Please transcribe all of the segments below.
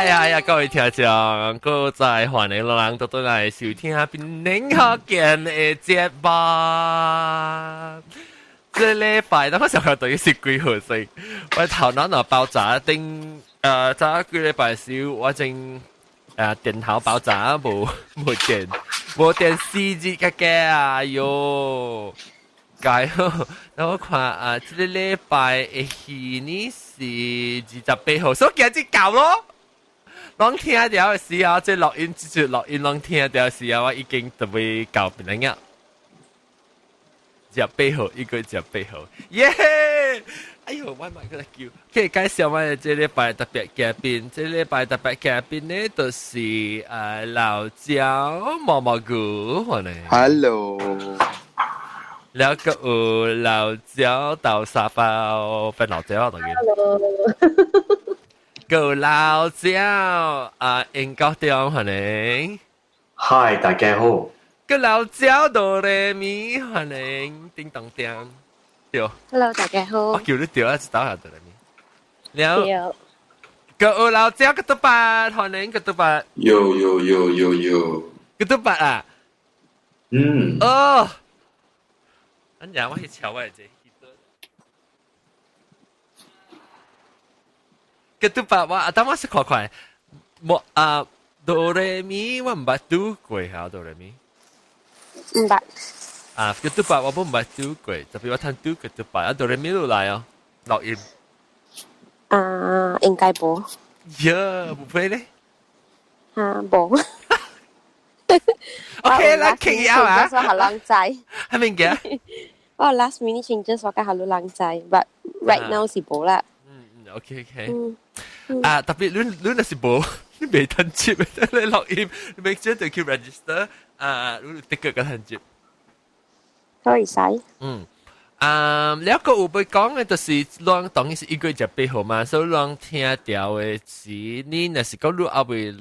呀，各位聽眾，各在歡迎老人都來收聽下邊寧可見的節目。這禮拜，等我想下對是幾號先？我頭腦腦爆炸定早幾禮拜少，我正電頭爆炸冇電視機嘅啊喲！解咯，等我看這個禮拜係呢是28號，所以今日搞咯。當聽到嘅時候，即係錄音接住錄音，當聽到嘅時候，我已經準備搞邊樣？28號，一個28號，耶！哎呦，我咪嗰個叫，可以介紹我哋這禮拜特別嘉賓，這禮拜特別嘉賓呢，就是老椒毛毛菇，可能。Hello。แล้วก็เราเจ้าเต่าซาเปาเป็นเราเจ้าตรงนี้ก็เราเจ้าเองก็เดียวหันเอง Hi 大家好ก็เราเจ้าโดเรมีหันเอง叮當叮เดียว Hello 大家好我叫你เดียวจะต่อหาโดเรมีแล้วก็เราเจ้ากระตุบัดหันเองกระตุบัด有กระตุบัดอ่ะอันอย่างว่าให้เช้าไว้เจ๊ก็ตัวป่าวแต่ว่า是快快冇โดเรมีว่า唔捌讀過嚇โดเรมี唔捌ก็ตัวป่าว我唔捌讀過特別我聽讀個ตัวป่าโดเรมี落來哦錄音應該冇呀唔會咧冇OK 啦傾下啊我好冷仔係咪嘅我 last minute changes 我嘅好冷仔 but right now 是冇啦OK 特別你那是冇你未吞接你錄音你 make sure 要去 register 你的確個吞接可以使แล้วก็อุปกรณ์เนี่ย就是ลอง當然是一個月8號嘛所以ลอง聽到嘅是你那是講你後尾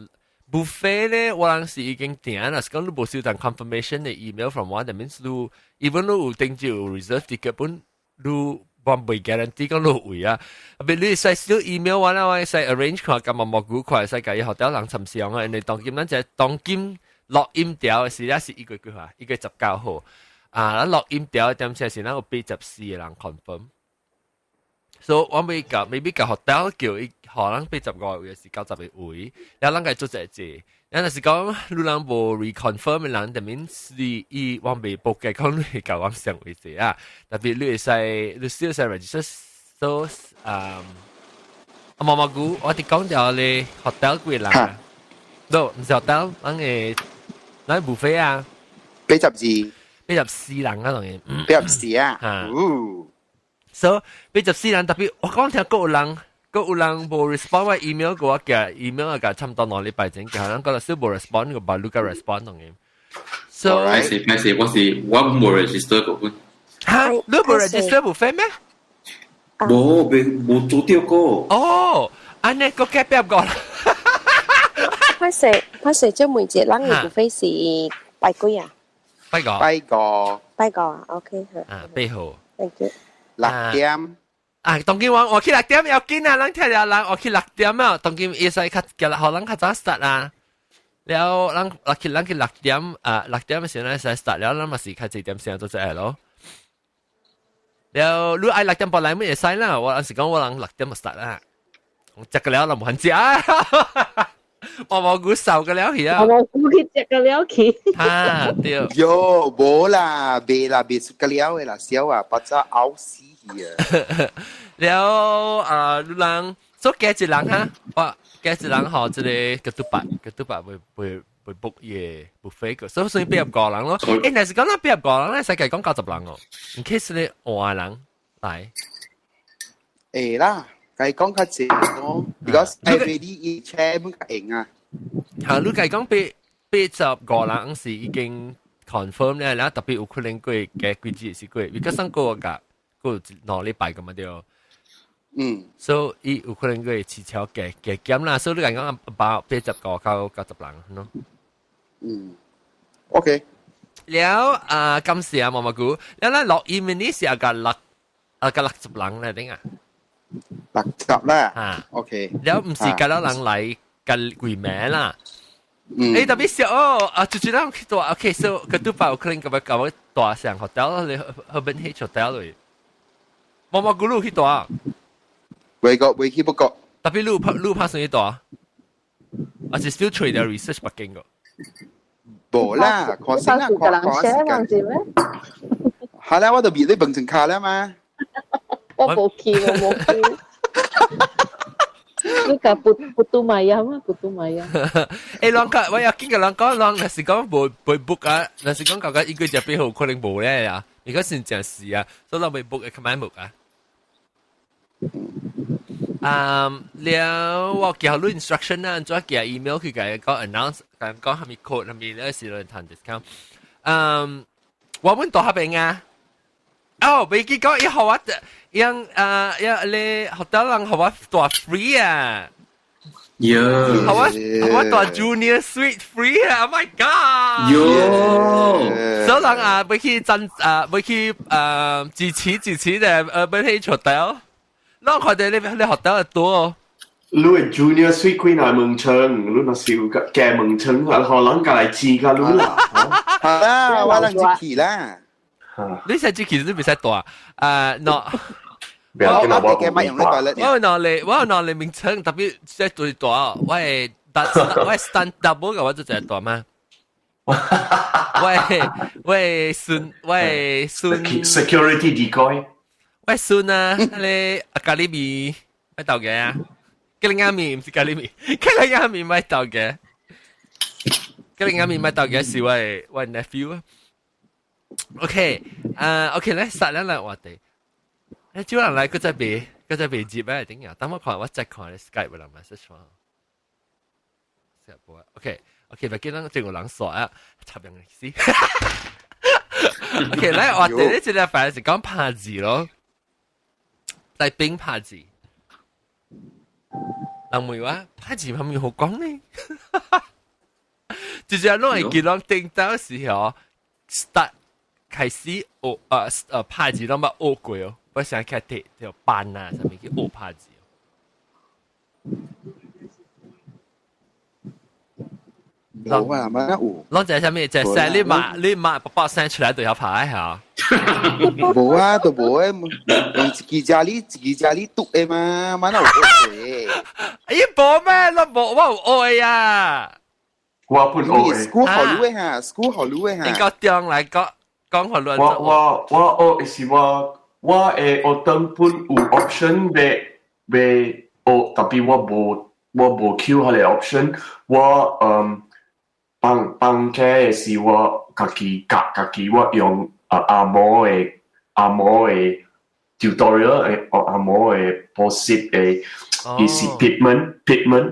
buffet 咧，我人是已經訂啦，是講你冇收到 confirmation 嘅 email from 我，that means 你 even 你有訂就 reserve ticket 本，你冇未 guarantee 講你有位啊，特別你使收 email 我啦，我使 arrange 看咁啊冇估快，使介意學到人尋常啊，你當今咱就當今錄音條是咧是一個幾號，一個19號咱錄音條點先是咱有84個人 confirm。所以我未教學校叫伊可能85個位是90個位，然後咱個做這隻，然後是講你人無 reconfirm 嘅人，就面是伊我未報嘅講你教我上位置啊，特別你係你需要係 register，so 毛毛菇，我哋講咗你學校幾人啊？都唔是學校，咱buffet啊82人啊，當然84啊，so 84人特別，我講聽個人冇 respond 我 email 嘅話嘅 email 啊，差唔多兩禮拜前嘅，可能嗰度少冇 respond 個，把 Luca respond 當然。so 我冇 register 過嚇，你冇 register 部飛咩？冇做掉過。哦，安尼個 gap 邊個啦？拍攝咗每節人嘅部飛是拜幾啊？拜個啊 ，OK 8號。 Thank you。6點當今我去6點要緊啊，咱聽下人我去6點啊，當今會使較叫可能較早 start 啊，แล้ว咱去6點6點嘅時候咧使 start แล้ว咱咪是較4點先做隻咯，แล้ว你愛6點半來咪會使啦，我陣時講我人6點就 start 啦，我食個了就冇限制啊，我冇估受個了去啊，我冇估佢食個了去，對，喲冇啦，未食個了嘅啦，小啊，不知拗死啊，แล้ว你人所以幾隻人哈，我幾隻人學即個個督白會 book 嘢 buffet 個，所以80個人咯。誒，但是講到80個人咧，世界講90人哦。in case 你換人嚟，誒啦，計講較濟咯，because everybody share 本較型啊。嚇，你計講80個人是已經 confirm 咧，然後特別有可能佢嘅幾節是佢，而家上個個兩禮拜咁樣對。所以有可能佢遲巧嘅減啦，所以你講about 80個到90人咯。OK。แล้ว今時啊，毛毛菇，แล้ว咧錄音呢是個60人咧，點啊？60啦。OK。แล้ว唔是個人嚟跟鬼名啦。嗯，特別少哦，就知道去大 ，OK，so 個都把可能咁樣搞大上 hotel 你去邊去 hotel 嚟，冇個路去大，未去不過，特別路拍上去大，我是 still trade the research 北京個，冇啦，看先啦，看時間。係啦，我就別你笨成卡啦嘛。我冇 Q， 我冇 Q。呢個putu maya 嘛，putu maya。啷個我要見個啷個啷，那是講冇 book 啊，那是講講一個就背後可能冇咧呀，而家先正事啊，所以我未 book 嘅，買冇啊。แล้วว่าเกี่ยวกับ instruction นะจะเกี่ยว email คือการก็ announce การก็มี code มีเรื่องสิเราทำ discount ว่ามันตัวเป็นไง哦，未記講以後我讓你學得人學我ตัว free 啊，เยอะ 學我ตัว junior suite free 啊 ，Oh my god！ โย 所以人未去真未去支持嘅未去 hotel，讓佢哋你學得多哦。รู้ junior sweet queen 喺เมืองเชิงรู้น่ะสิแกเมืองเชิงแล้วหอหลังกายจีก็รู้ล่ะ係啦，我諗住期啦。你實際其實都未使大喏。不要跟我我買用呢個咧。我有攞嚟名稱，特別即係最大，我係 stand double 嘅話就係大嗎？我係孫 security decoy 我係孫啊！你咖喱麵咩豆嘅啊？咖喱麵唔是咖喱麵，咖喱麵咩豆嘅？咖喱麵咩豆嘅是我 nephew 啊。OK，OK 咧，實咧嚟我哋。你招人嚟，佢真係接咧，點呀？等我看，我再看你 Skype 啦，message 嘛。OK，咪見到正個人傻啊，插人嚟先。OK，咧我哋呢隻咧反而係講拍字咯，帶兵拍字。人會話拍字係咪好講呢？就是係攞嚟見到叮當時候 start 開始拍字都冇學過哦。我想睇睇條班啊，上面叫學拍字。冇啊，乜有？攞就係咩？就係你買爸生出來都要拍下。冇啊，都冇啊，用自己家裡讀嘅嘛，乜有學嘅？咦，冇咩？我有愛啊！我本學嘅 school 好路嘅嚇，school 好路嘅嚇。你個中嚟講好亂。我學是我學當本有 option 俾學，特別我冇 Q 下嚟 option， 我幫嘅是我自己我用阿摩嘅 tutorial 阿摩嘅補習嘅，伊是 pigment，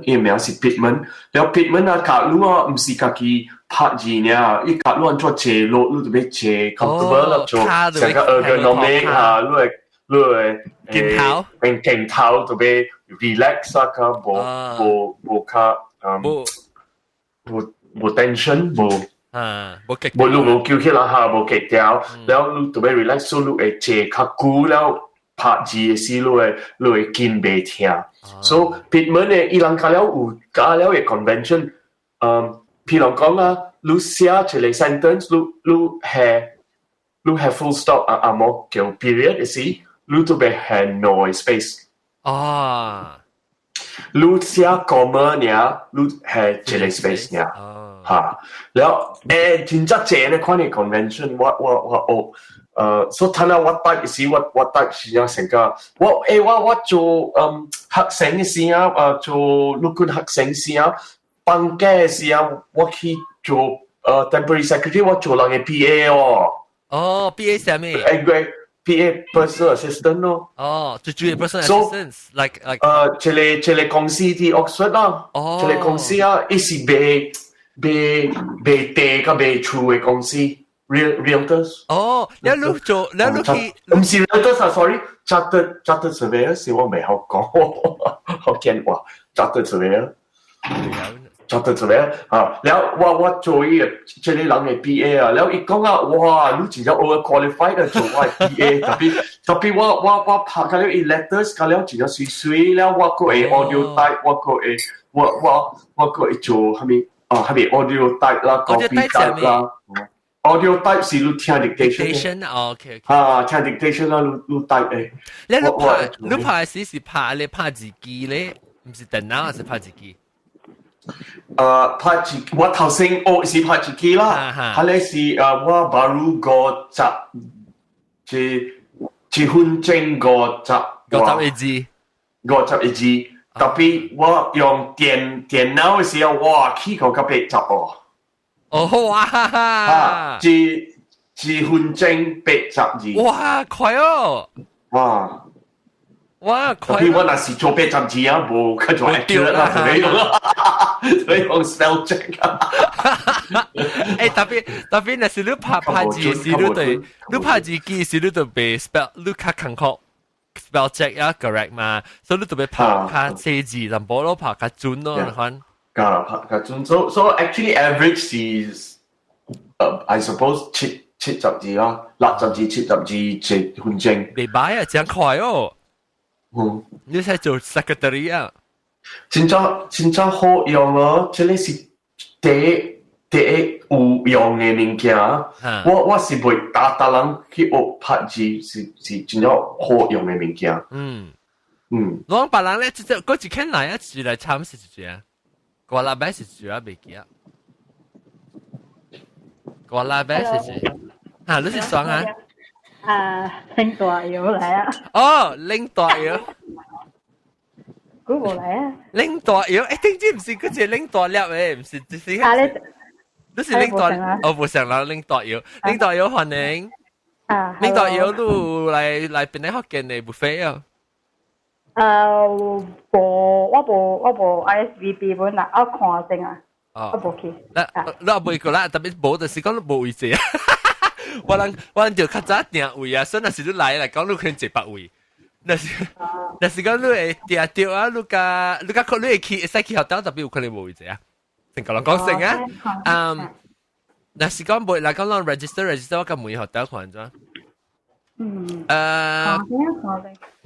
伊名是 pigment， แล้ว pigment 啊，假如我唔是自己拍字呢，伊假如我做斜路，你特別斜 comfortable 啦，做成個 ergonomic 啊，你鏡頭特別 relax 啊，冇tension 冇路冇叫起來下冇極掉，แล้ว你特別 relax，所以你會斜較久แล้ว拍字嘅時，你會見袂聽。So pigment 嘅伊人加了有加了嘅 convention，譬如講啊，你寫一個 sentence，你係 full stop 啊冇叫 period 嘅時，你特別係 no space。你寫 comma 呢，你係一個 space 呢。嚇，แล้ว真正正咧款嘅 convention，我所以睇下我得時我得時啊成個我做學生嘅時啊做陸軍學生時啊，放假嘅時啊我去做temporary secretary， 我做人嘅 PA 哦。PA 係咩？PA personal assistant 咯。就做 personal assistant，like 這個公司啲 Oxford 啦，這個公司啊，伊是賣地個賣厝嘅公司 ，realtors。你去，唔是 realtors 啊 ，sorry，chartered surveyor 是我未學講，好驚話 chartered surveyor。做得出嚟啊！แล้ว我做呢個即係你諗嘅 BA 啊，แล้วอีก講啊，哇！你真係 overqualified 啊，做我 BA，特別我拍緊啲 letters，咁แล้ว真係水แล้ว我個係 audio type， 我個係我個係做係咪audio type 啦 ，copy type 啦 ，audio type 是你聽 dictation ，OK， 啊，聽 dictation 啦，你 type 誒。你拍時是拍你拍字機咧，唔是電腦，還是拍字機？拍字我頭先學是拍字機啦，後來是我 baru 幾分鐘50字，特別我用電腦嘅時候，哇，起個80哦。哦哇！幾分鐘80字。哇，快哦！哇，特別我那時做80字啊，冇跟住 accurate 啦，所以用 spell check 啊。特別那時你拍字時，你拍字機時你就被 spell， 你較坎坷 spell check 啊 correct 嘛，所以你就被拍寫字，但冇咯拍較準咯，你看。較準，so actually average is I suppose 70字啦，60字70字7分鐘。未歹啊，這樣快哦。你喺做 secretary 啊？真正好用哦！這裡是第一有用嘅物件。我是袂打人去學拍字，是真正好用嘅物件。攞別人咧，嗰一間來啊，住來參是住啊，個禮拜是住啊，未記啊。個禮拜是住啊，你是爽啊？拎大腰嚟啊！哦，拎大腰，估冇嚟啊！拎大腰，點知唔是嗰隻拎大粒誒，唔是，是啊你是拎大，我唔成啦，拎大腰，拎大腰歡迎，拎大腰都嚟邊啲學嘅你 buffet 啊？我部 ISVB 本啦，我看先啊，我部去。你冇個啦，特別冇就是講你冇位置啊。我人就較早定位啊，所以那時你來講，你可能100位。那是講你會定掉啊，你會會去使去學校，特別有可能冇位置啊。成個人講成啊，那是講冇，嗱講讓 register 我咁每學校看咗。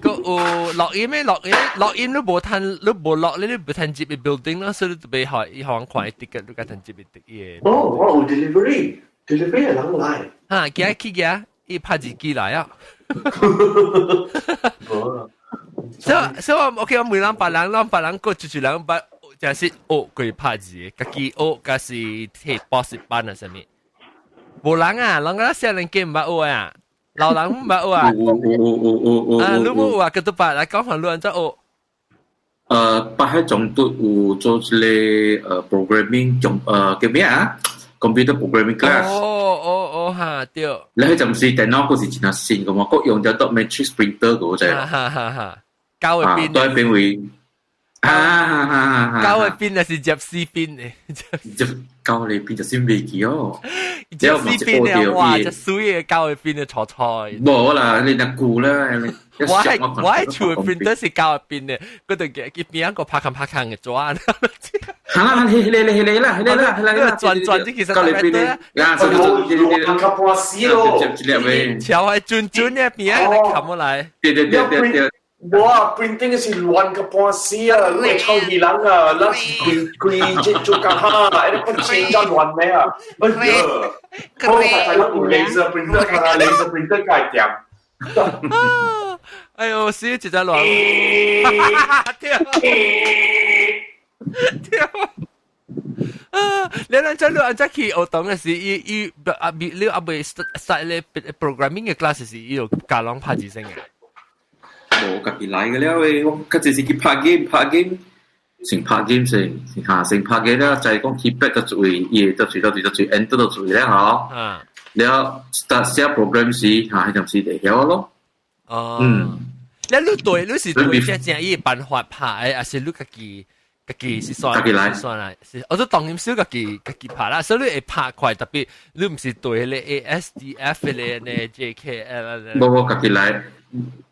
個有錄音咩？錄音你冇攤，你冇錄你冇攤接嘅 building 啦，所以你就俾學看一啲嘅，你個攤接嘅嘢。我有 delivery 係人嚟。嚇，幾去嘅？一拍字機來啊！所以 OK， 我每人別人個住人把就是學佢拍字，家己學家是去補習班啊什麼。無人啊，人家小人家唔捌學啊，老人唔捌學啊。你冇學啊？佢都白來講下，你安怎學？八喺總都有做一個programming 叫咩啊？computer programming class。嚇對。你喺陣時電腦嗰時真係新㗎嘛，佢用咗 dot matrix printer 嗰隻。交嘅邊？都係邊位？交嘅邊啊是入 C 邊嘅。交嘅邊就先未記哦。入 C 邊啊，哇！就水嘅交嘅邊嘅錯錯。冇啦，你嗱估啦。我係做 printer 是交嘅邊嘅，嗰度嘅邊一個拍嘅轉。嚇！你啦，轉啲其實係咩咧？亂cap半死咯！條係轉嘅邊啊，你冚過嚟。對。哇 ！printing 是亂cap半死啊！你係抄二人啊！你佢即做緊下，你個錢真亂咩啊？哎呀！我睇到有 laser printer， 睇下 laser printer 介點？哎呦，死一隻亂！跳！你兩隻你按隻去學堂嘅時，你阿未實咧 programming 嘅 class 是要教人拍字聲嘅。冇家己來嘅了誒，我家己是去拍 game， 先拍 game 先拍 game 啦，就係講 keypad 嘅注意，嘢就注意 enter 就注意咧嗬。了 start 寫 program 時嚇，係咁時嚟曉咯。你是對只正依辦法拍誒，還是你家己是算啦？我都當然少家己拍啦，所以你會拍快，特別你唔是對你 ASDF 咧呢 JKL。冇家己來。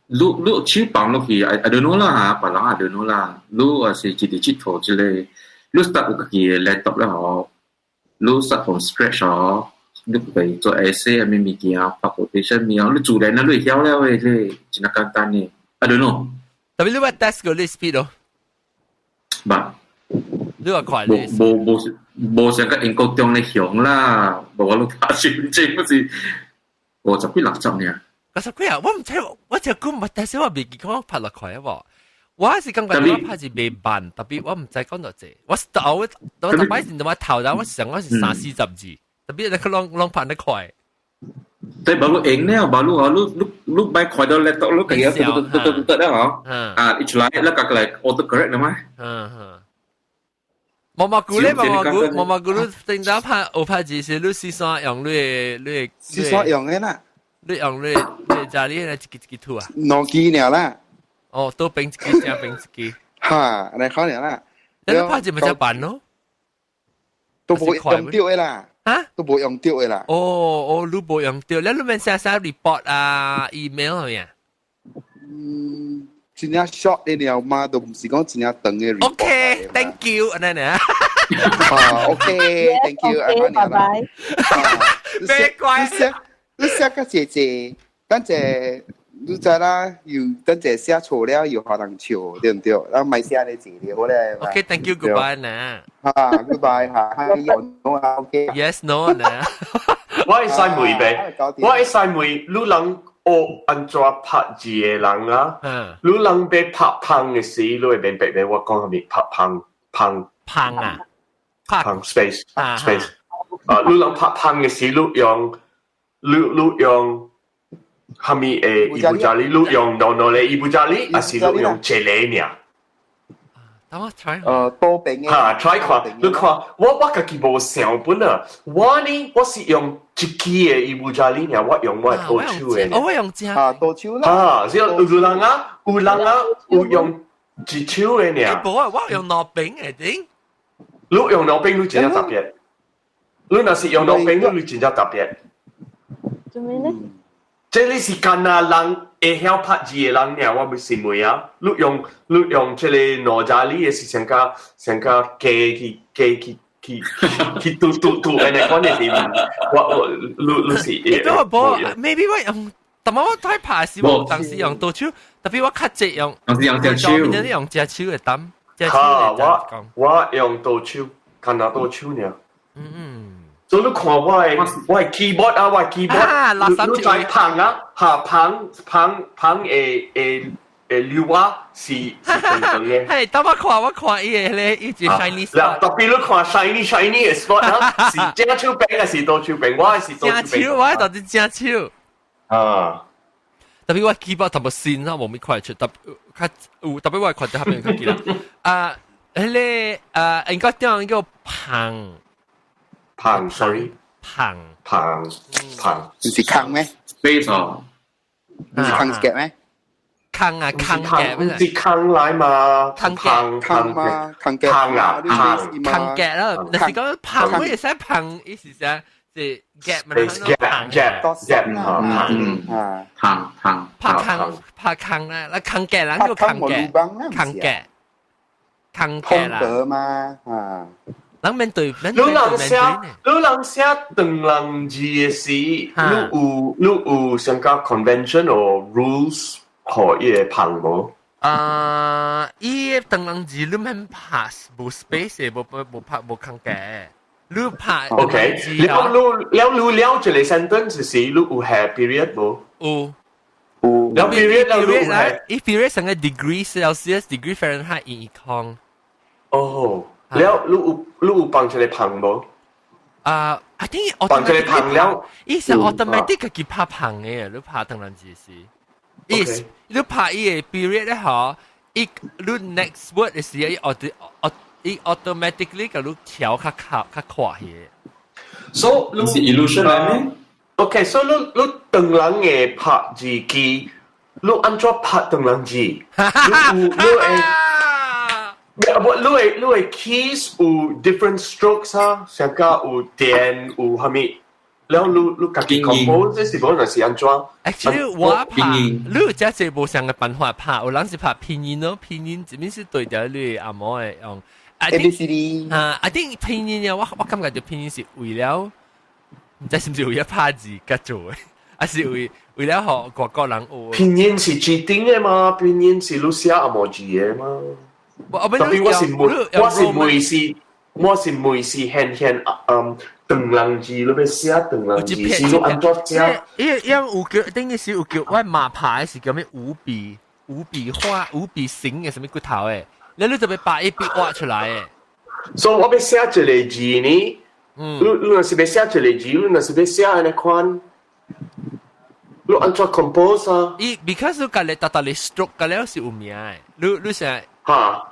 你手放落去 I don't know 啦嚇，別人 I don't know 啦。你還是自己佚佗之類，你 start 有自己的 laptop 了吼，你 start from scratch 吼，你可以做 essay 啊，咩物件啊，拍 quotation 咩啊，你自然啊，你晓了诶，你真係簡單嘅。I don't know。特別你話 test 個你 speed 咯，你話快你。無想個英國中咧響啦，無我都拍算正不是50幾60呢。50幾啊，我唔知，我就估唔係，但係我未見講拍落快啊喎。我是感覺我拍是未慢，特別我唔知講到這，我特別是我頭頭我想我是30-40字，特別那個啷拍得快。但係你影咧，你買快到 laptop 你其實得啦嗬，一出來แล้วก็เลย auto correct นะมั้ย毛毛菇咧，毛毛菇你正常拍我拍字是你試算用你試算用嘅啦，你用你家裡咧一支圖啊？諾基亞啦。哦，都冰自己加冰自己。哈，你可能啦。你拍字咪就辦咯？都冇用掉嘅啦。啊？都冇用掉嘅啦。哦，你冇用掉，你咪寫 report 啊 email 係咪啊？真係 short 嘅了嘛，都唔是講真係長嘅 report。OK，thank you，安尼啊。OK，thank you，安尼拜拜。咩怪？你寫個姐姐，等陣你知啦，又等陣寫錯了又可能笑，對唔對？然後咪寫你字了咧。OK，thank you，goodbye 呢。goodbye 嚇，no 啊 ，OK。Yes，no 呢。我係細妹唄，我係細妹，你人學安怎拍字嘅人啊？你人被拍胖嘅時，你會明白咩？我講係咪拍胖啊？胖 space。你人拍胖嘅時，你用係咪伊布扎里？你用normal嘅伊布扎里，還是你用這裡呢？等我 try。多餅嘅。嚇 ，try 看，你看，我自己無想本啊，我呢，我是用一支嘅伊布扎里呢，我用我係多手嘅呢。我用只。多手啦。所以有人啊，有用一手嘅呢。冇啊，我用糯餅嚟頂。你用糯餅，你真係特別。你若是用糯餅，你真係特別。做咩呢？即你是干啊人會曉拍字嘅人呢？我唔是妹啊！你用即個哪吒哩嘅是上加去嘟嘅呢？講你點？我你是誒，我冇 ，maybe 我用，但係我睇拍時我當時用倒手，特別我較直用，當時用隻手，你用隻手嚟抌，我用倒手，干啊倒手呢？所以你看我係 keyboard 啊，我係 keyboard，你在旁啊，嚇旁溜啊，是等等嘅。係，等我看伊個咧，伊隻 shiny spot。特別你看 shiny 嘅 spot 啊，是正手柄還是倒手柄？我係倒手柄。我係到底正手。特別我 keyboard 同埋線啦，冇咩快出，特別我看到下邊個記啦。應該點樣叫胖 ，sorry， 胖，唔是坑咩？非常，唔是坑嘅咩？坑嘅咩？唔是坑嚟嘛？坑嘛，坑嘅啊，坑嘅啦。但是講胖，我也是胖，意思係即 gap 嘛拍坑啦，那坑嘅人叫坑嘅啦。嘛，人面對，你人寫長人字嘅時，你有上加 convention or rules 可以拍冇？伊長人字你免拍冇 space 冇拍冇坑嘅，你拍 OK，你了這個 sentence 時，你有 have period 冇？有。了 period 了，你有 have。伊 period 成個 degree Celsius、degree Fahrenheit 以抗。哦。แล้วลูกปังจะได้พังบ่I think ปังจะได้พังแล้ว伊是 automatic 佢拍พัง嘅，你拍當然只是。你拍伊個 period 咧嗬，伊你 next word 嘅時伊 automatically 個你調較快嘅。So 你是 illusion 嚟咩 ？Okay， so 你當人嘅拍字機，你安怎拍當人字？你係 keys 有 different strokes 啊，上加有電有係咪？แล้ว你自己 compose 這是冇人是安怎 ？Actually 我拍，你有這無相嘅辦法拍，有人是拍拼音咯，拼音這邊是對掉你阿毛嘅用 A B C D。I think 拼音啊，我感覺就拼音是為了，唔知是唔是為了拍字而做嘅，還是為了學各個人學。拼音是指定嘅嘛，拼音是錄寫emoji嘅嘛。特別我是每是輕長人字，你要寫長人字，是要按怎寫？因有叫，等於是有叫，我馬牌是叫咩五筆畫、五筆形嘅什麼骨頭誒，你就要把一筆畫出來誒。所以我要寫一個字呢，你若是要寫一個字，你若是要寫安尼款，你按怎 compose 啊？because 你隔離搭你 stroke 隔離是有名誒，你成嚇，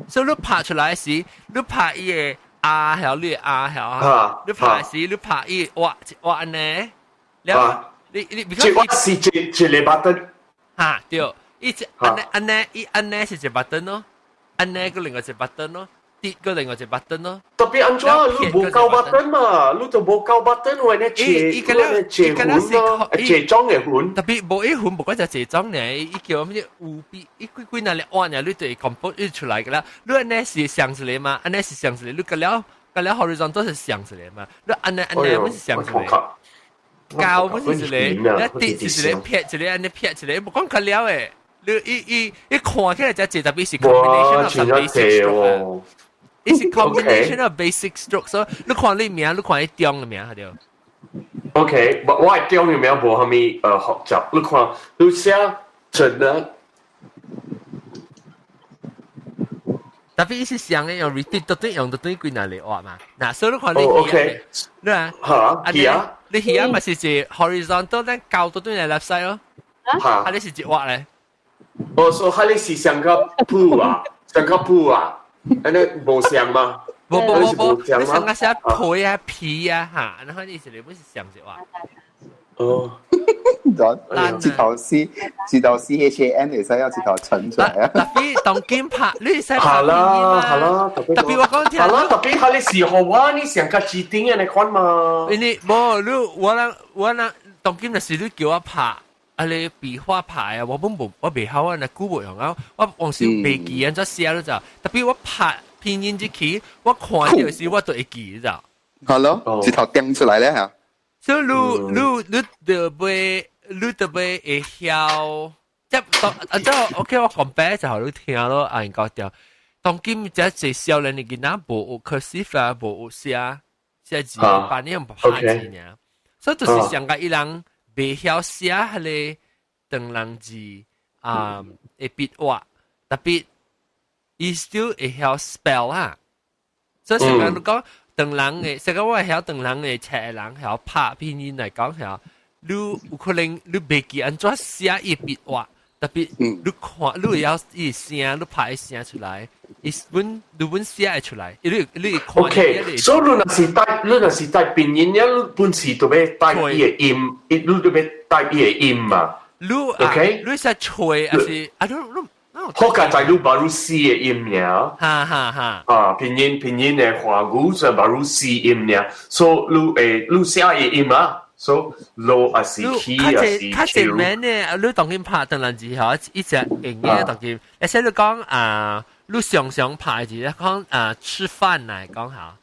所以你拍出來時，你拍伊個 R 條，你 R 條，你拍時你拍伊畫安尼，了你即畫是一個 button 嚇對，伊只安尼是一個 button 咯，安尼個另外一個 button 咯。跌個另外一個 button 咯，特別安怎你無夠 button 嘛，你就無夠 button，為咧借款咯，借裝嘅款。特別無一款無嗰隻借裝呢，伊叫咩五筆，伊幾那嚟按呀，你對 compose 出來嘅啦，你安尼是上出嚟嘛，安尼是上出嚟，你個了 horizontal 是上出嚟嘛，你安尼唔是上出嚟，高唔是出嚟，一跌是出嚟，撇出嚟，安尼撇出嚟，冇講佢了誒，你看起來就借特別是 combination of some basic stroke。It's a combination of basic strokes. So 你看你名，你看你中嘅名係對。OK，我係中嘅名無蝦米學習。你看你寫真啊，特別是上嘅用 repeat 到對用到對幾難嚟畫嘛。嗱，所以你看你OK，你啊嚇，你而咪是只 horizontal 咧，教到對你 left side 咯。嚇，係你是只畫咧。哦，所以係你是上個鋪啊，上個鋪啊。安尼無像嘛？無，你上個寫皮啊皮啊嚇，然後你是你不是上隻話。哦，字頭 CHAN 其實有字頭襯出嚟啊！特別當劍拍，你使拍係啦，特別我講聽。係啦，特別係你時候啊，你上個指定嘅你看嘛。你冇你我當劍嘅時你叫我拍。啊！你筆畫牌啊，我未曉啊，那古冇用啊，我往時未記啊，再寫咗就，特別我拍拼音之期，我看到時我都會記咗。係咯，字頭掟出嚟咧嚇。所以你特別會曉，即係OK，我講白就好你聽咯，啊人講掉。當今即係少年嘅囡仔無有 cursive 啊，無有寫字，把你用拍字呢，所以就是上個一人。未曉寫迄個長人字會筆畫，特別伊 still 會曉 spell 啊。所以成日你講長人嘅，成日我曉長人嘅冊嘅人曉拍拼音嚟講曉，你有可能你未記安怎寫伊筆畫，特別你看你會曉伊聲，你拍伊聲出來，伊本寫會出來，你看。OK， 所以你若是帶拼音，你本時就要帶伊個音，你就要帶伊個音嘛。OK，你係吹還是I don't know。好簡單，你把你寫個音爾。哈。拼音嘅華語就把你寫音爾，所以你寫個音啊。So low 啊是 key 啊是 較前面呢，你當然拍當然之後一隻英嘅當然，而且你講你常拍字咧講吃飯嚟講下，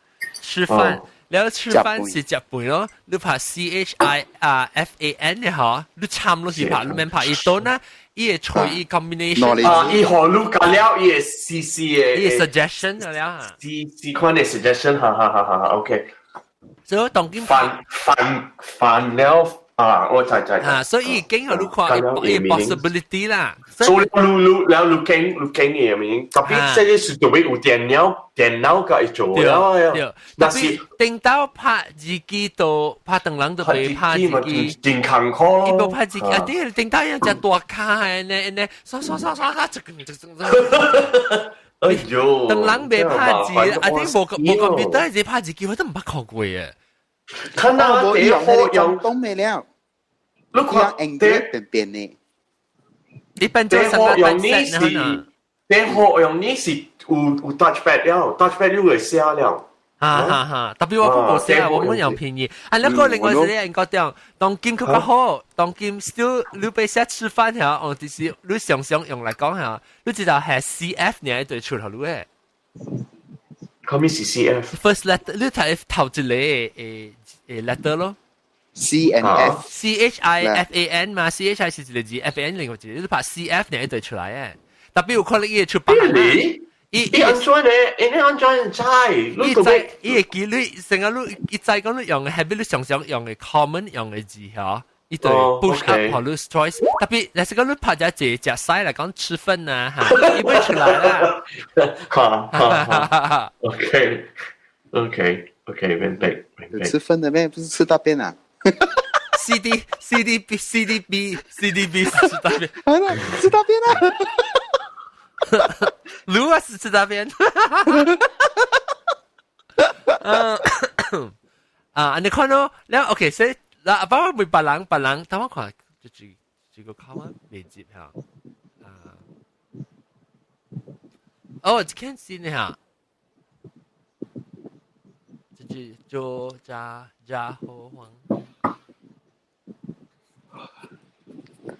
吃飯，然後吃飯是食飯咯，你拍 CHIFAN 嘅嚇，你參咯是拍，你免拍一段啦，伊個隨意 combination，伊學你講了伊個 CC 嘅，伊個 suggestion 咗了嚇，CC 款嘅 suggestion，哈 ，OK。所以當今煩了我知所以已經有你看一 possibility 啦。所以你傾嘢名，特別這個是做咩有電腦嘅做了。但是電腦拍自己都拍電腦都被拍自己，真坎坷。伊冇拍自己，啲電腦有隻大卡嘅呢，刷，哎呦！等人未拍字，啲冇咁得係拍字機，我都唔捌看過嘅。睇下我用係廣東未了，你看英語變呢？一般就成個用呢是，電學用呢是有 touchpad 了 ，touchpad 你會寫了。特別我冇寫，我冇用便宜。啊，那個另外一個人講點，當今佢較好，當今 still 你俾寫吃飯下，我就是你常用嚟講下，你知道係 CF 呢一對出頭路嘅。後面是 CF。 first letter 你睇頭一個letter 咯。C and F CHIFAN 嘛 ，CHI 是一個字 ，FAN 另外一個字，你拍 CF 你一對出來誒。特別有可能伊出版啊。伊安怎呢？伊安怎知？伊知伊會記你成日你伊知講你用嘅係比你常常用嘅 common 用嘅字嚇，伊對 push up 或者 choice。特別你是講你拍隻字隻西嚟講吃分啊嚇，伊會出來啦。OK，明白。有吃分的咩？不是吃大便啊CDB 是吃大便，啊，吃大便啊！如果是吃大便，你看到，然後 OK， 所以嗱，包括每別人，等我看，這個考啊未接嚇，哦，這件事呢嚇，就加好黃。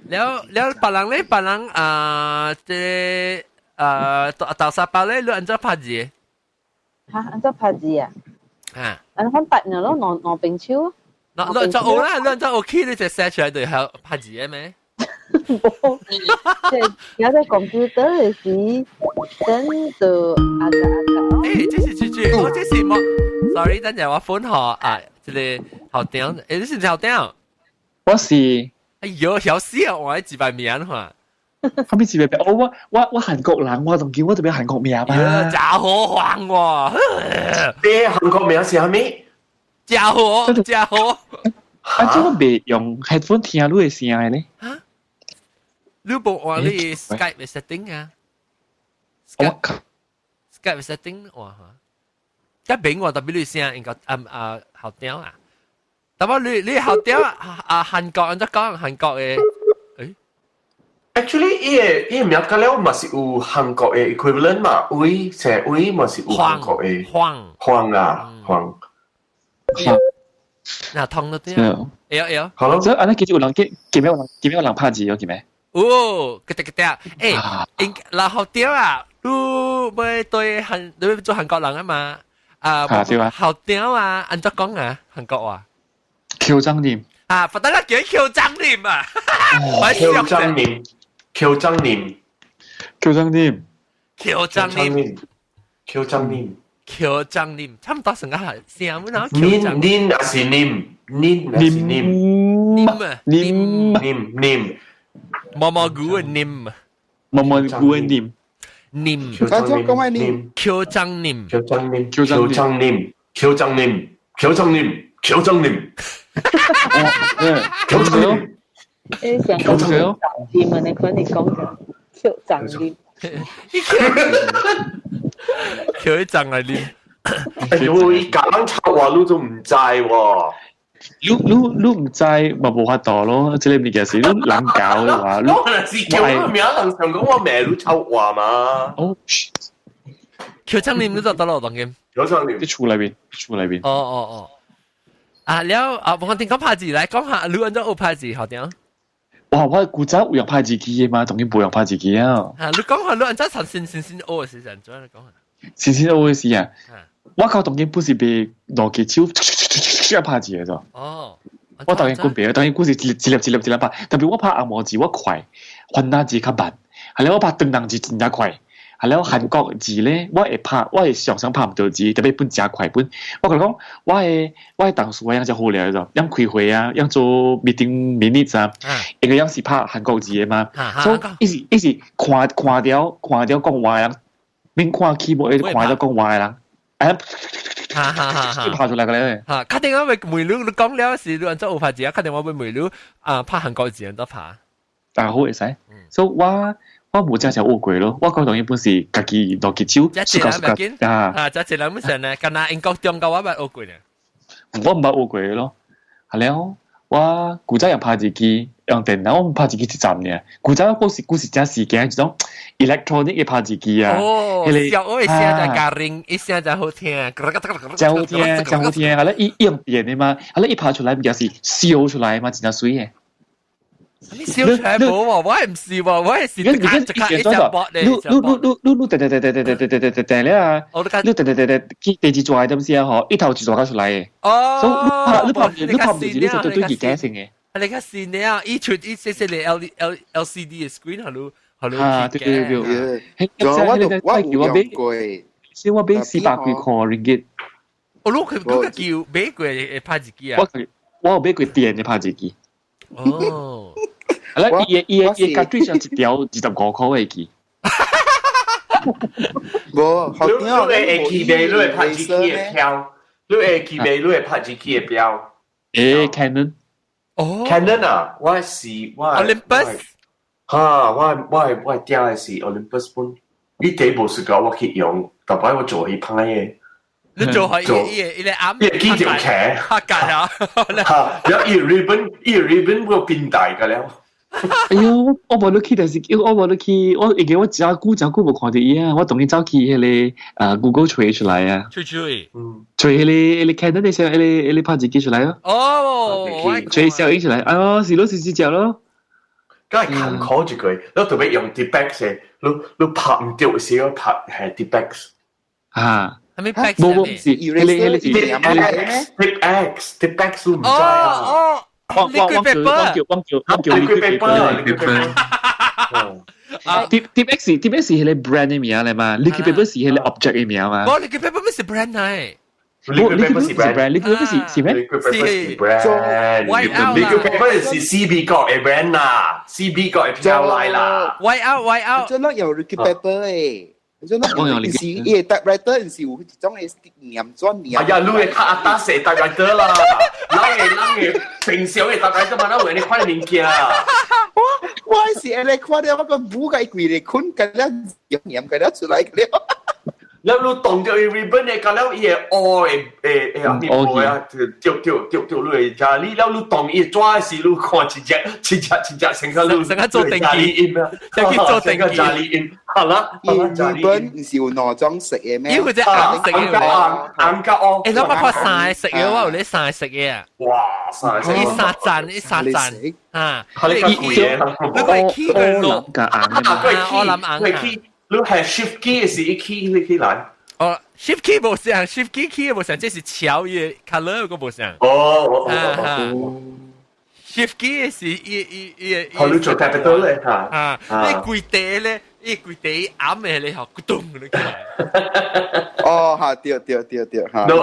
แล้วปะลังเลยปะลัง豆沙包咧，你按照拍字？嚇，按照拍字啊？啊，按看白呢咯，攞冰超。你按照好啦，你按照 OK， 你就寫出來就係拍字嘅咩？冇，即係有隻 computer 嘅時，等到誒，這是哦，這是麼 ？Sorry，等陣我分學啊，這裡校長，誒，你是校長？我是。哎呦，小事啊！我喺自白名哈，後面自白名，我韓國人，我仲叫我特別韓國名嘛。假好黃喎！你韓國名是啥物？假好。啊，即我未用 headphone 聽你嘅聲嘅咧。嚇？你冇話你 Skype 嘅 setting 啊？Skype 嘅 setting 哇嚇！一俾我特別你聲，應該校長啊。但係你校長韓國人都講韓國嘅，誒 ，actually 伊名講了，嘛是有韓國嘅 equivalent 嘛，位嘛是有韓國嘅黃啊。嗱通咗啲，有，好咯，即係安尼記住有人記咩有人拍字有記咩？哦，嗰啲，誒，嗱校長啊，你咪對你做韓國人啊嘛，校長啊，按怎講啊，韓國話。喬張念啊，不得啦，叫喬張念啊！喬張念，差唔多成個係聲咁啦。念還是念，蘑菇嘅念，喬張念。誒，上個店啊，你佢哋講嘅喬張念，喬一張嚟念。哎呦，伊講插話你都唔知喎。你唔知咪冇法度咯，即係你件事你難搞嘅話，我係是叫我名，人上講我名你插話嘛。哦，喬張念你就得咯，當然。喬張念，啲厝裏邊。哦。啊，แล้ว我聽講拍字嚟講下，你按照我拍字好點？哇，我古早有用拍字機嘅嘛，當然冇用拍字機啊。啊，你講下你按照先O嘅時陣，再講下。先 O 嘅時啊，我靠當然本是被攞嘅超拍字嘅啫。哦，我當然講別，當然古是字粒拍，特別我拍阿摩字我快，雲南字較慢，係咧我拍東南字真係快。係咧，韓國字咧，我會常常拍唔到字，特別本真快本。我同你講，我係當時我樣就好嚟咗，樣開會啊，樣做 meeting minutes 啊，一個樣是拍韓國字嘅嘛，所以一時看掉講話人，免看 keyboard 看掉講話人，拍出嚟嘅咧。嚇，確定我咪梅料，你講了時你按照我拍字啊，確定我咪梅料拍韓國字人都拍。但係好會使，所以我冇真係學過咯，我講當然本是家己攞結招，即係咪見啊？即係諗成咧，近下英國中嘅話咪學過咧。我唔係學過咯，係咧，我古早用拍字機，用電腦，我唔拍字機一陣嘅。古早嗰時真時間，嗰種 electronic 嘅拍字機啊。哦，小我一聲就加鈴，一聲就好聽，真好聽，係咧，一用電嘅嘛，係咧，一拍出來比較是燒出來嘛，真係水嘅。你笑出來冇喎，我係唔是喎，我係是你看一隻博咧，你咧啊！你第二抓點先啊？嗬，一頭就抓出嚟嘅。哦，你拍唔住，你就對熱嘅性嘅。你看線咧啊，一出一些些你 LCD 嘅 screen，係咯，啊，對。我有用過，先我俾400幾塊 ringgit。我攞佢叫俾佢拍自己啊！我有俾佢電嘅拍自己。哦，係啦，伊cartridge上一條25塊嘅機。冇，好你會記俾你會拍自己嘅票，你會記俾你會拍自己嘅表。Canon。哦 Canon 啊，我係 Olympus。嚇，我屌嘅是 Olympus 本，呢幾部雪糕我去用，特別我做起拍嘅。你做係依啱，依幾條騎黑格啊！嚇，有依 ribbon 會變大㗎了。哎呦，我冇得去，但是我冇得去，我真久冇看到伊啊！我同你走去迄個Google 吹出來啊！吹，吹迄個 Canon 嘅時候，迄個拍子機出來咯。哦，吹小影出來，哦，是咯，是隻腳咯。梗係近 call 住佢，你特別用 Deepak 嘅，你拍唔掉時候拍係 Deepak。啊，係咪 Deepak？冇Deepak 都唔知啊。Liquid paper。Deepak 係個 brand 嘅名嚟嘛 ，Liquid paper 係個 object 嘅名嘛。哦 ，Liquid paper 咩係 brand 嚟？Liquid paper 係 brand，Liquid paper 係咩 ？Liquid paper 係 brand，Liquid paper 係 CB 國嘅 brand 啦，CB 國嘅票嚟啦。White out，真係有 liquid paper 誒。真係是伊個 typewriter 是有一種嘅黏磚黏。哎呀，你係卡打寫 typewriter 啦，人嘅平常嘅 typewriter 嘛，你看物件。我是嚟看到我個母嘅櫃嚟困緊啦，有黏緊啦出來嘅了。แล้วรู้ตรงเดียว ribbon เนี่ยก็แล้วอีโอมีโอ้ยเดี๋ยวเลยจารีแล้วรู้ตรงอีจ้าสิรู้看一隻成個รู้成個做定機就去做定機จารีอิน好啦 ribbon 唔是有哪種食嘅咩？因為隻硬食嘅硬膠哦誒諗下晒食嘅話有啲晒食嘅啊哇晒啲沙贊啊佢哋貴嘢你咪 key 佢落我諗硬你係 shift key 嘅時 key 你 key 嚟哦 shift key 冇上 shift key 冇上即係調嘅 color 個冇上shift key 嘅時佢你做 capital 咧嚇你跪地咧你跪地啱嘅你學咕咚你起來哦嚇對嚇有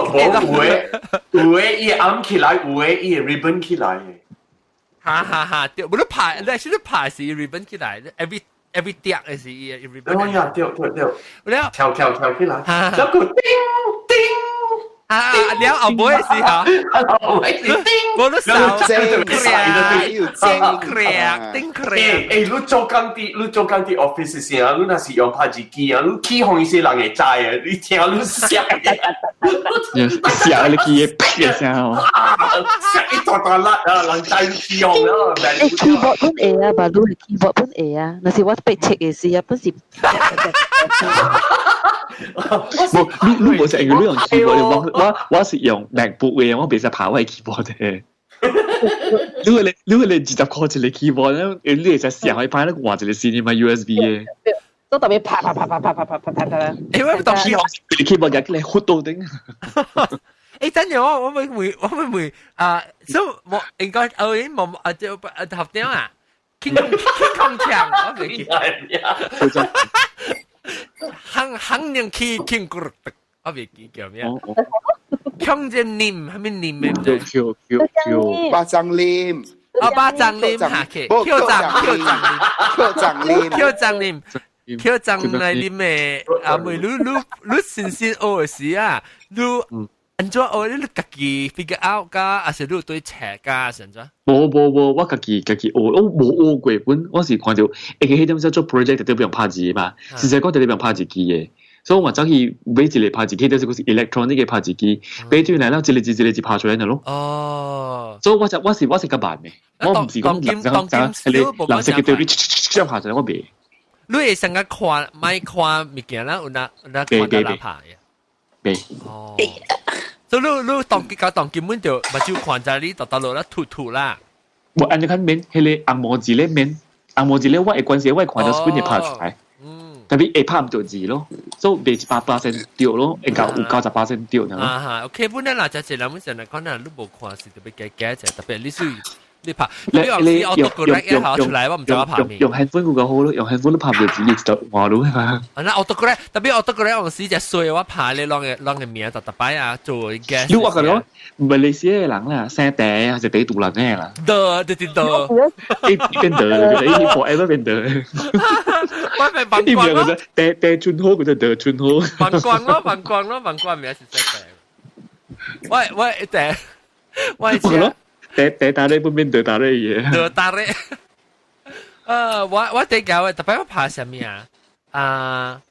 嘅伊啱起來有嘅伊 ribbon 起來哈對冇得排你係先排是 ribbon 起來 every 碟嘅是 ribbon 哎呀對แล้ว跳起來แล้วก็叮แล้วเอาบ่สิฮะบ่รู้สึก叮你做緊啲 office 先啊，你那是用拍字機啊，你起紅一些人會知啊，你聽你響你機嘅劈嘅聲哦，響一大粒啊，人知你起紅啦。keyboard 本會啊，把路係 keyboard 本會啊，那是我被 check 嘅事啊，不是。你冇成日你用 keyboard，我是用 MacBook 嘅，我別使跑喺 keyboard 嘅。你會直接靠住你 keyboard 咧，你就成日可以擺喺掛住你線嘛 USB 嘅。都特別啪。因為當時你 keyboard 嘅你好到頂。誒，等陣我會所以我應該冇就頭點啊，King Kong 強，我未記。行人 King 骨，我未記叫咩？King 隻念係咪念咩？叫巴掌臉。巴掌臉下嘅，叫掌嚟念咩？咪你先學嘅時啊，你安怎學？你自己 figure out 㗎，還是你對斜㗎？成咗？冇，我自己學，我冇學過本，我是看到迄點時做 project 都不用拍字嘛，實際講都不用拍字機嘅，所以我走去買一個拍字機，就是嗰 electronic 嘅拍字機，買轉來แล้ว一個字拍出來嘅咯。哦，所以我是咁辦嘅，我唔是講藍色嘅對你這樣拍出來，我未。你會成日看，咪看物件啦，有哪看到哪拍嘅？未。哦。所以你當根本就目睭看在你度落啦，吐啦。我按照看面，迄个红毛字咧面，红毛字咧我会关系我会看到 screen 会拍出来，但是会拍唔到字咯，所以未100%对咯，会有90%对的咯。OK，本来嗱就係諗成嚟講嗱，你冇看是特別嘅就特別你需要你拍，你用 autocorrect 一下出嚟，我唔知我拍咩。用 handphone 嗰個好咯，用 handphone 都拍唔到字，亦就話到嘛。嗱 autocorrect 特別 autocorrect 用時就衰我拍你啷嘅名特擺啊做嘅。你話佢咯，馬來西亞人啦，生地啊，就地獨立嘅啦。得，變得，你 forever 變得。我係笨慣咯。地春好嗰隻地春好。笨慣名是真嘅。喂，喂。地打咧本邊地打咧嘢，地打咧。我地搞嘅，特別我拍什麼啊？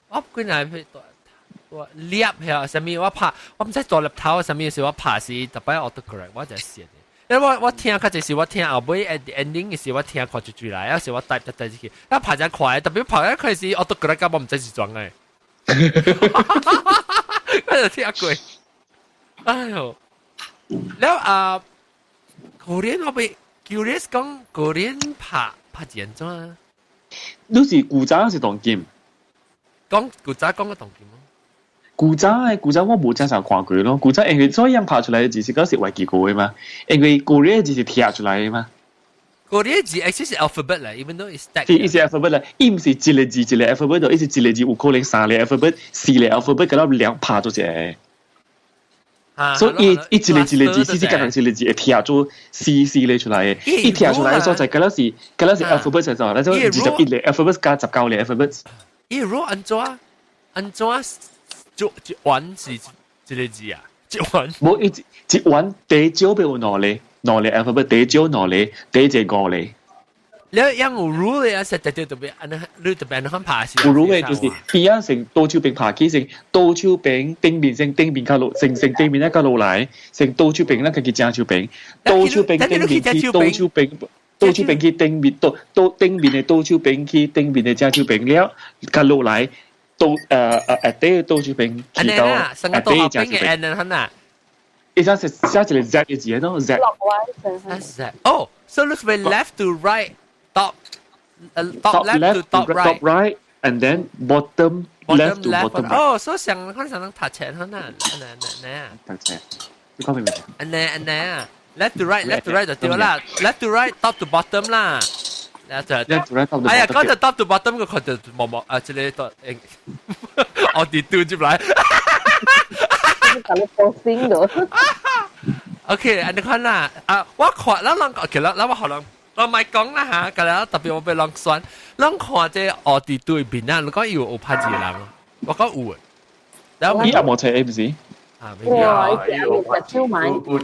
我嗰陣我獵係什麼？我拍我唔知做獵頭什麼時我拍是特別 autocorrect，我就寫。因為我聽佢就是我聽後尾 ending 嘅時我聽看住住嚟，有時我帶自己，一拍就快，特別拍一佢是 autocorrect，咁我唔知是裝嘅。我就聽過。哎呦，แล้วKorean 我被 curious 講 Korean 拍點樣啊？都是古早是當劍，講古早講個當劍咯。古早我冇真常看過咯，古早因為所以人拍出來嘅字是嗰時為結果嘅嘛，因為 Korean 字是貼出來嘅嘛。Korean 字 actually 是 alphabet 嚟 ，even though it's stacked。係，係 alphabet 啦，伊唔是一個字一個 alphabet 度，伊是一個字有可能三個 alphabet、四個 alphabet，咁樣兩拍咗隻。所以一個字四剛剛一個字會貼做四咧出來嘅，一貼出來嘅所在，咁樣是 alphabet 就係，那就21個 alphabet 加19個 alphabet。咦，如果安怎就一彎是一個字啊？一彎冇一彎第少邊有兩個 alphabet，第少兩個，第一個5個。你有 rule 嘅，實特別你特別安拍是。有 rule 嘅就是邊啊成倒手邊拍起成倒手邊頂面成頂面卡落成頂面一卡落來成倒手邊那個叫正手邊，倒手邊頂面去倒手邊去頂面倒頂面嘅倒手邊去頂面嘅正手邊了，卡落來倒底倒手邊去到底正手邊。依家是寫一個 Z 嘅字咯 ，Z。Oh, so looks from left to right. Top left to top right, and then bottom left to bottom right. Oh, so 想能塔前可能，塔前，你講明唔明？安尼啊 ，left to right 就對啦 ，left to right top to bottom 啦。left to right top to bottom。哎呀，講到 top to bottom 個佢就冇啊，即係到我哋對接嚟。搞到放心咗。OK，安尼看啦，我看咱啷個，其實咱我可能。我咪講啦嚇，咁啦特別我俾人選，人看即我哋對面啊，如果有拍字人，我講有。然後依阿冇睇 MC。哇！有超買。有拍。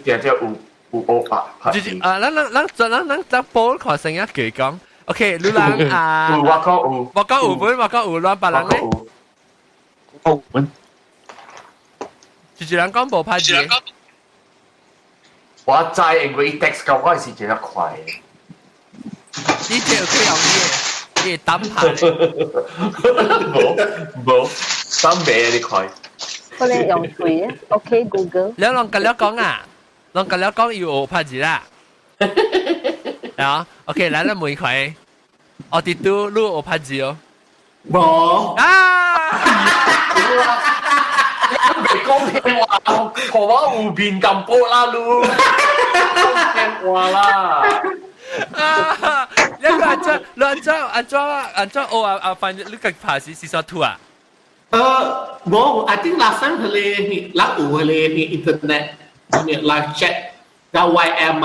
咱報看成一句講 ，OK，你人啊，我講有本，我講有亂別人咧。有本。就人講冇拍字。我知，因為 text 嘅我係寫得快。呢隻佢用嘢抌下。冇，抌咩你快？我哋用嘴啊 ，OK Google。你攏甲了講啊，攏甲了講要拍字啦。啊 ，OK， 來咱問佢，我哋都錄學拍字哦。冇啊！你講屁話，同我胡邊咁波啦，嚕，講屁話啦。啊！你按照我反正你個拍是說圖啊？我 I think last time 佢哋有佢哋 internet live chat 有 YM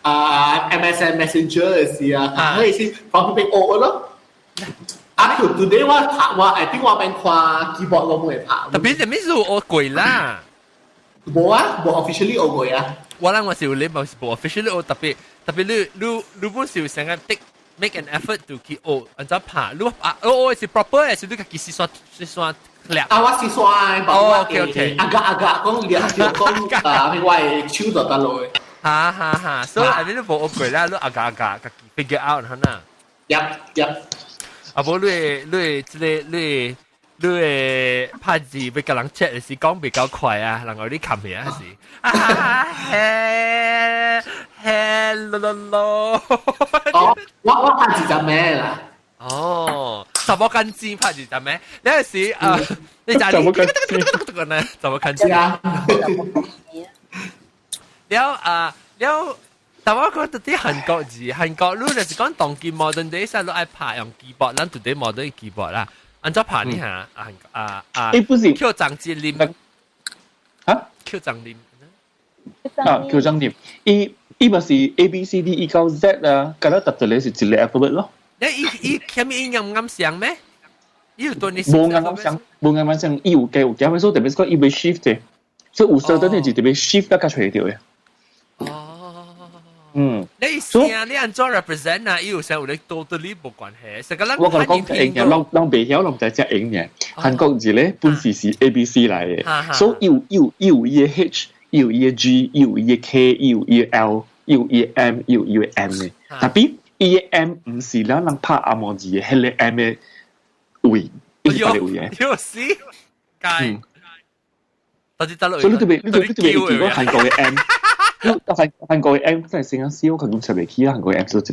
MSN Messenger 嘅事啊，佢哋先放俾我咯。Up to today 我拍我 I think 我เป็น看 keyboard 我冇拍。特別是我攰啦。冇啊，冇 officially 我攰啊。我諗我是你冇 officially 我特別你本是成日 make an effort to keep 按照拍，你是 proper 係你自己試算叻。我試算，哦 OK， agak 講兩條講我係超到得落。哈，所以你都冇我攰啦，你agak 自己 figure out 嚇呐。入。啊，無你你誒拍字俾個人 check 是講比較快啊，然後你冚嘢係hello，哦，我拍字就咩啦？哦，什麼根枝拍字就咩？有陣時你就什麼根枝呢？什麼根枝啊？แล้วแต่ว่าก็ตัวที่韓國字韓國รู้เลยสิ講當機 modern day 曬都愛拍用 keyboard 咱 today modern keyboard 啦按照拍你下不是 Q 張智霖啊 Q 張霖Q 張霖伊咪是 A B C D E 到 Z 啊，咁樣特特你是一個 alphabet 咯。伊前面伊啱想咩？伊有對你冇啱想，伊有嘅，所以特別講伊會 shift 嘅，所以有 certain 嘅字特別 shift 得較出嚟掉嘅。你聲你按怎 represent 啊？伊有時有你 totally 冇關係，成個人我講英嘅，讓未曉，就係英嘅。韓國字咧本時是 A B C 嚟嘅，所以有伊個 H， 有伊個 G， 有伊個 K， 有伊個 L， 有伊個 M， 有伊個 M 嘅。特別伊個 M 唔是咱人拍阿毛字嘅，係個 M 嘅位，一直拍個位嘅。有時解，所以你對未見過韓國嘅 M？韓國嘅 M 真係成日笑，佢咁出嚟起啦。韓國嘅 M 都一個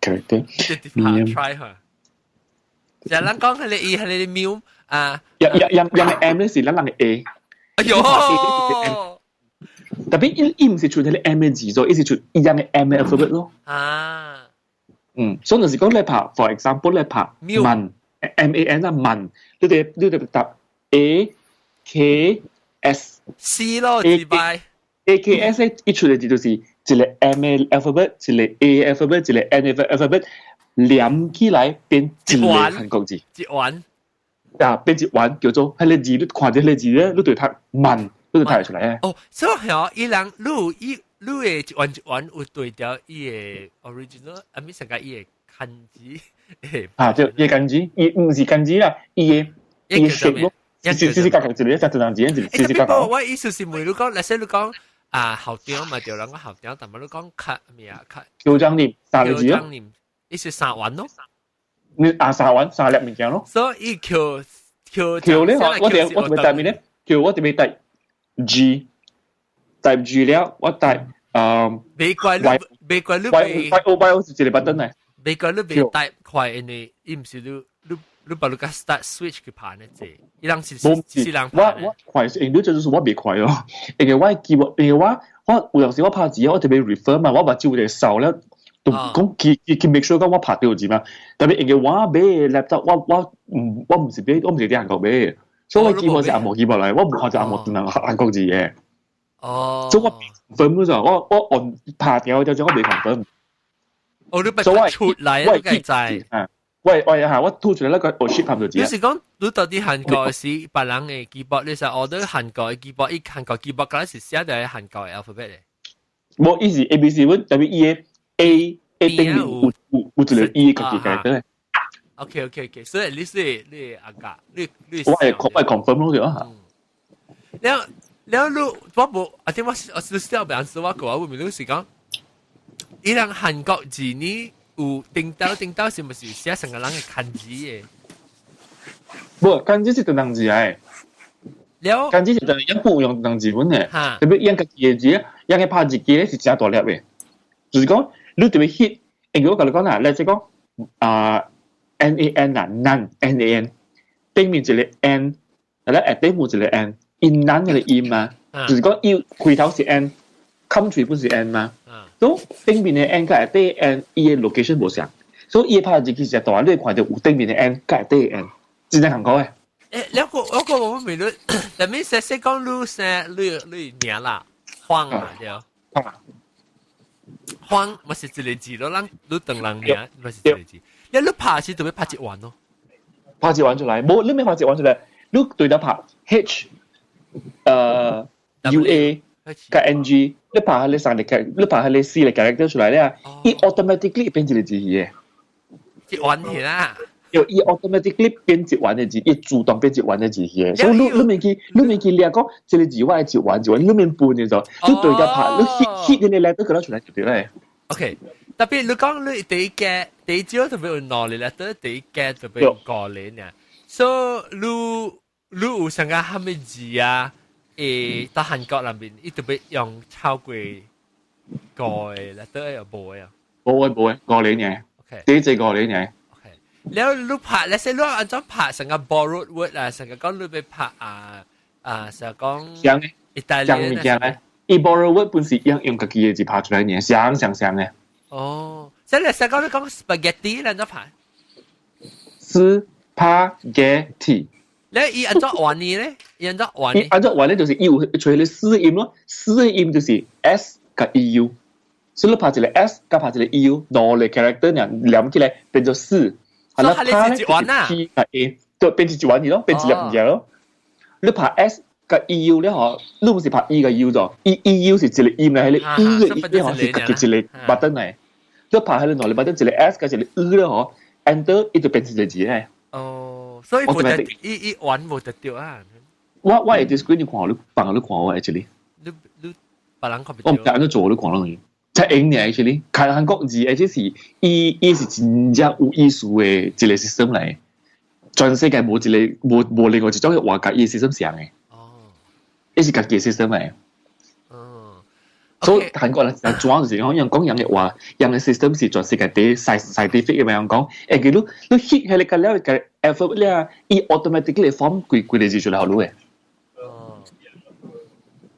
character。try 下。就咱講係你係你瞄啊。有 M 咧是咱人嘅 A。哎呦！特別伊唔是出係 M 嘅字咗，伊是出一樣嘅 M 嘅 alphabet 咯。所以就是講你拍 ，for example 你拍文 MAN 啊文，你哋答 A K S C 咯，自拜。A K S 咧，一出嚟字就是一個 M 嘅 alphabet， 一個 A alphabet， 一個 N 嘅 alphabet， 連起來變一個韓國字。一環。變一環叫做係個字，你看住個字咧，你對讀文，你對讀出嚟咧。哦，所以係伊人你嘅一環有對調伊嘅 original， 啊咪成個伊嘅漢字。就伊嘅漢字，伊唔是漢字啦，伊嘅shape咯。是格格字嚟，一隻字字格格。我意思是每你講，例如你講校長咪就兩個校長，但係你講卡咩啊卡？叫張念三個字咯。伊是三環咯。你三環三粒物件咯。所以叫咧，我哋答咩咧？叫我哋咪答 G， 答 G 了，我答美國你 Y 是一個 button 嚟。美國你未答快呢？伊唔是你把你個 start switch 去拍呢啫，伊人是人拍。我快是，因為就是我未快咯，因為我記我有時我拍字，我特別 refer 嘛，我把照嚟掃咧，講佢 make sure 講我拍對字嘛。特別因為我買 laptop，我唔是啲韓國買，所以我記我是阿毛記落嚟，我唔學就阿毛韓國字嘅。所以我分嗰陣，我按拍掉就我未分。你咪出嚟都計在。喂，我吐出嚟那個我 ship 拍到字。有時講你到啲韓國是別人嘅 keyboard， 你實我對韓國嘅 keyboard， 伊韓國 keyboard 嗰陣時寫係韓國嘅 alphabet 嘅。冇，伊是 A B C， 特別伊嘅 A 頂面有一個 E 嘅字嘅咧。OK， 所以你係阿格，你我係 confirm 咯嘅。แล้ว我冇，我聽我still 俾人說話過，我咪都是講，伊人韓國字呢？有定到是唔是寫成個人嘅漢字嘅？冇，漢字是等人字嚟。漢字是等人不用等字本嘅。特別樣個字字，樣個拍字機咧是真大粒嘅。就是講，你特別 hit， 如果我講你講啦，你即係講NAN 啊 ，NAN， 頂面就係 N， 然後底部就係 N， in 難嘅係 in 嘛，就是講要開頭是 N，country 本是 N 嘛。都頂面嘅 N 加底 N， 伊嘅 location 無相，所以伊拍字其實大，你看到有頂面嘅 N 加底 N， 真係韓國嘅。有個我未รู้但係寫講你名啦，黃啊對。黃咪是一個字咯，人你等人名咪是一個字。你拍是特別拍一環咯。拍一環出來，冇你未拍一環出來，你對得拍 H UA 加 NG。你拍下你三個，你拍下你四個 character 出來咧，伊 automatically 變一個字嘅。一環係啦。伊 automatically 變一環嘅字，伊自動變一環嘅字嘅。所以你未記你講，這個字我係一環，你未半嘅就，你對個拍，你 hit 你咧都覺得出來就對咧。OK，特別你講你第一招特別有耐力咧，第一嘅特別有過年啊。所以你有想讲虾米字啊？到韓國那邊，伊特別用超過個啦，都係冇啊。冇過年嘅。OK，第一隻過年嘅。OK，แล้ว你拍，你先你按照拍成個 borrowed word 啊，成個講你被拍成個講像嘅，意大利像物件咧，伊 borrowed word 本是用家己嘅字拍出來嘅，像嘅。哦，即係你成個你講 spaghetti 你按照拍。spaghetti。咧，伊按照換呢咧，伊按照換呢。按照換咧就是有除咗四音咯，四音就是 S 加 EU， 所以你拍一個 S 加拍一個 EU， 兩個 character 呢連起來變做四。所以佢係一換啊。P 加 A， 對，變一換咯，變一粒嘢咯。你拍 S 加 EU 咧嗬，你唔是拍 E 加 U 咗 ，EU 是一個音嚟，係你 E 嘅 E 咧嗬是夾一個 button 嚟。你拍喺你兩個 button 一個 S 加一個 E 咧嗬 ，Enter 伊就變一個字咧。哦，所以冇得伊玩冇得掉啊！我係 discrete 你看你放你看我 actually。你別人看唔到。我唔揀咗做你看咯你。即係影嘅 actually，看韓國字 actually 是伊是真正有意思嘅一個 system 嚟，全世界冇一個冇另外一種話家己 system 上嘅。哦。伊是家己 system 嚟。所以韓國人主要就是講人嘅話，人嘅 system 是全世界第 scientific 嘅樣講，誒佢你 hit 係你個了個 effort 咧，伊 automatically form 幾個字出嚟好咯嘅。哦。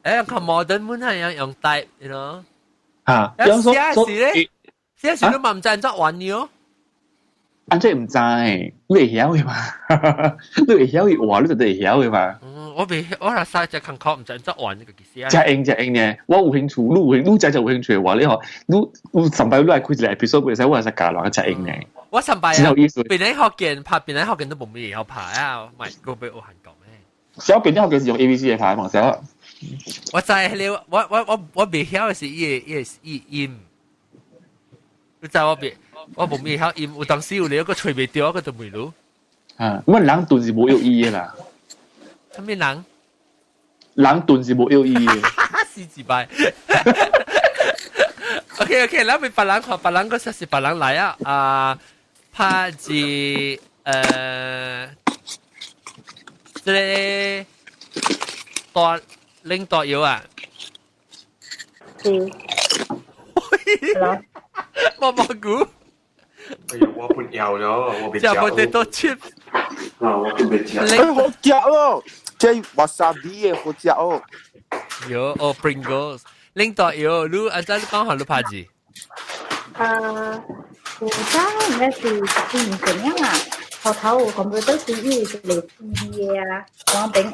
誒，個 modern 本係用 type，you know。嚇。有時咧，有時你咪唔知按照玩嘅。按照唔知，你會曉嘅嘛？你會曉嘅話，你就會曉嘅嘛。我係曬只感覺唔知按照玩呢個意思。正嘅，我有興趣，你真係有興趣嘅話，你上擺你係開一個 episode 嘅時候，我係實教落正嘅。我上擺啊，邊啲學健拍邊啲學健都冇乜嘢好拍啊，唔係個俾我韓國咩？小邊啲學健是用 ABC 嚟拍嘛？小。我就係你，我未曉嘅是伊音，你知我冇咩曉音，有當時有你一個吹未掉，個就未รู้。乜人頓是冇有意義啦。咩人？人頓是冇有意義。死字敗。OK，嗱，俾別人看，別人嗰時是別人嚟啊！拍字即係多領導友啊。是。我冇估。哎呀，我不要了，我別食 potato chips。我不別食。好食哦！即係 wasabi 嘅好食哦。有Pringles。領導友，你按照你講下你拍字。我家應該是10年前樣啊，頭 computer CD 就嚟 CD 嘅啊，往邊學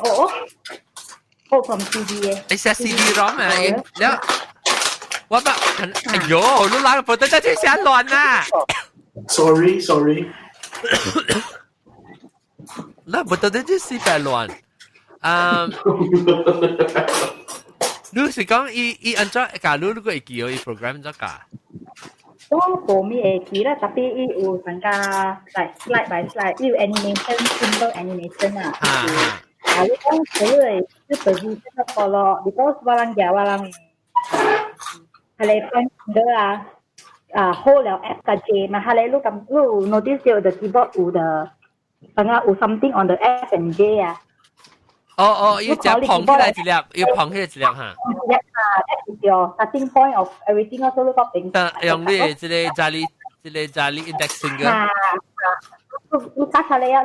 from CD 嘅。你寫 CD-ROM 啊？แล้วว่าแบบ哎呦ลูกหลานผมต้องจะ寫亂啊 sorry แล้วผมต้องจะ寫แบบ亂你是講伊按照假如個會記哦，伊 program 怎㗎？我冇咩會記啦，特別伊有成個like slide by slide，伊有 animation simple animation 啊。你講佢係即係自己識得個咯，because 我人教我人係你分嘅hold 了 F 個 J 嘛，係你錄咁錄 notice 到 the keyboard 有的，成個有 something on the F and J 啊。要只捧起來一粒，要捧起來一粒哈。That is your starting point of everything also look up in。用你這個jali indexing 嘅。you start 嚟啊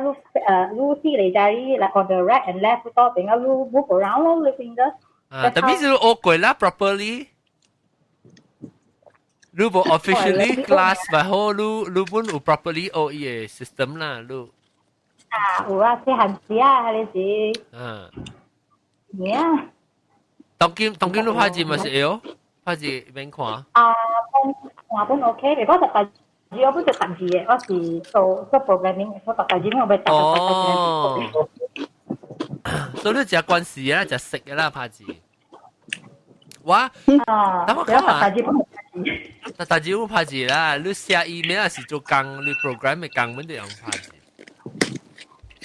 ，you see 嚟 jali like on the right and left 嗰邊啊， you move around 咯，你 finger。但係你學過啦 properly。你冇 officially class 咪好，你本有 properly 學伊個 system 啦，你。有啊，細漢時啊，係你是。咩啊？當今你拍字咪是會拍字免看。本 OK，如果實大字我本就大字嘅，我是做 programming， 我大字我咪大。所以你只關係啦，只識嘅啦拍字。哇！等我講下。大字冇拍字啦，你寫 email 是做工，你 program 嘅工本就用拍字。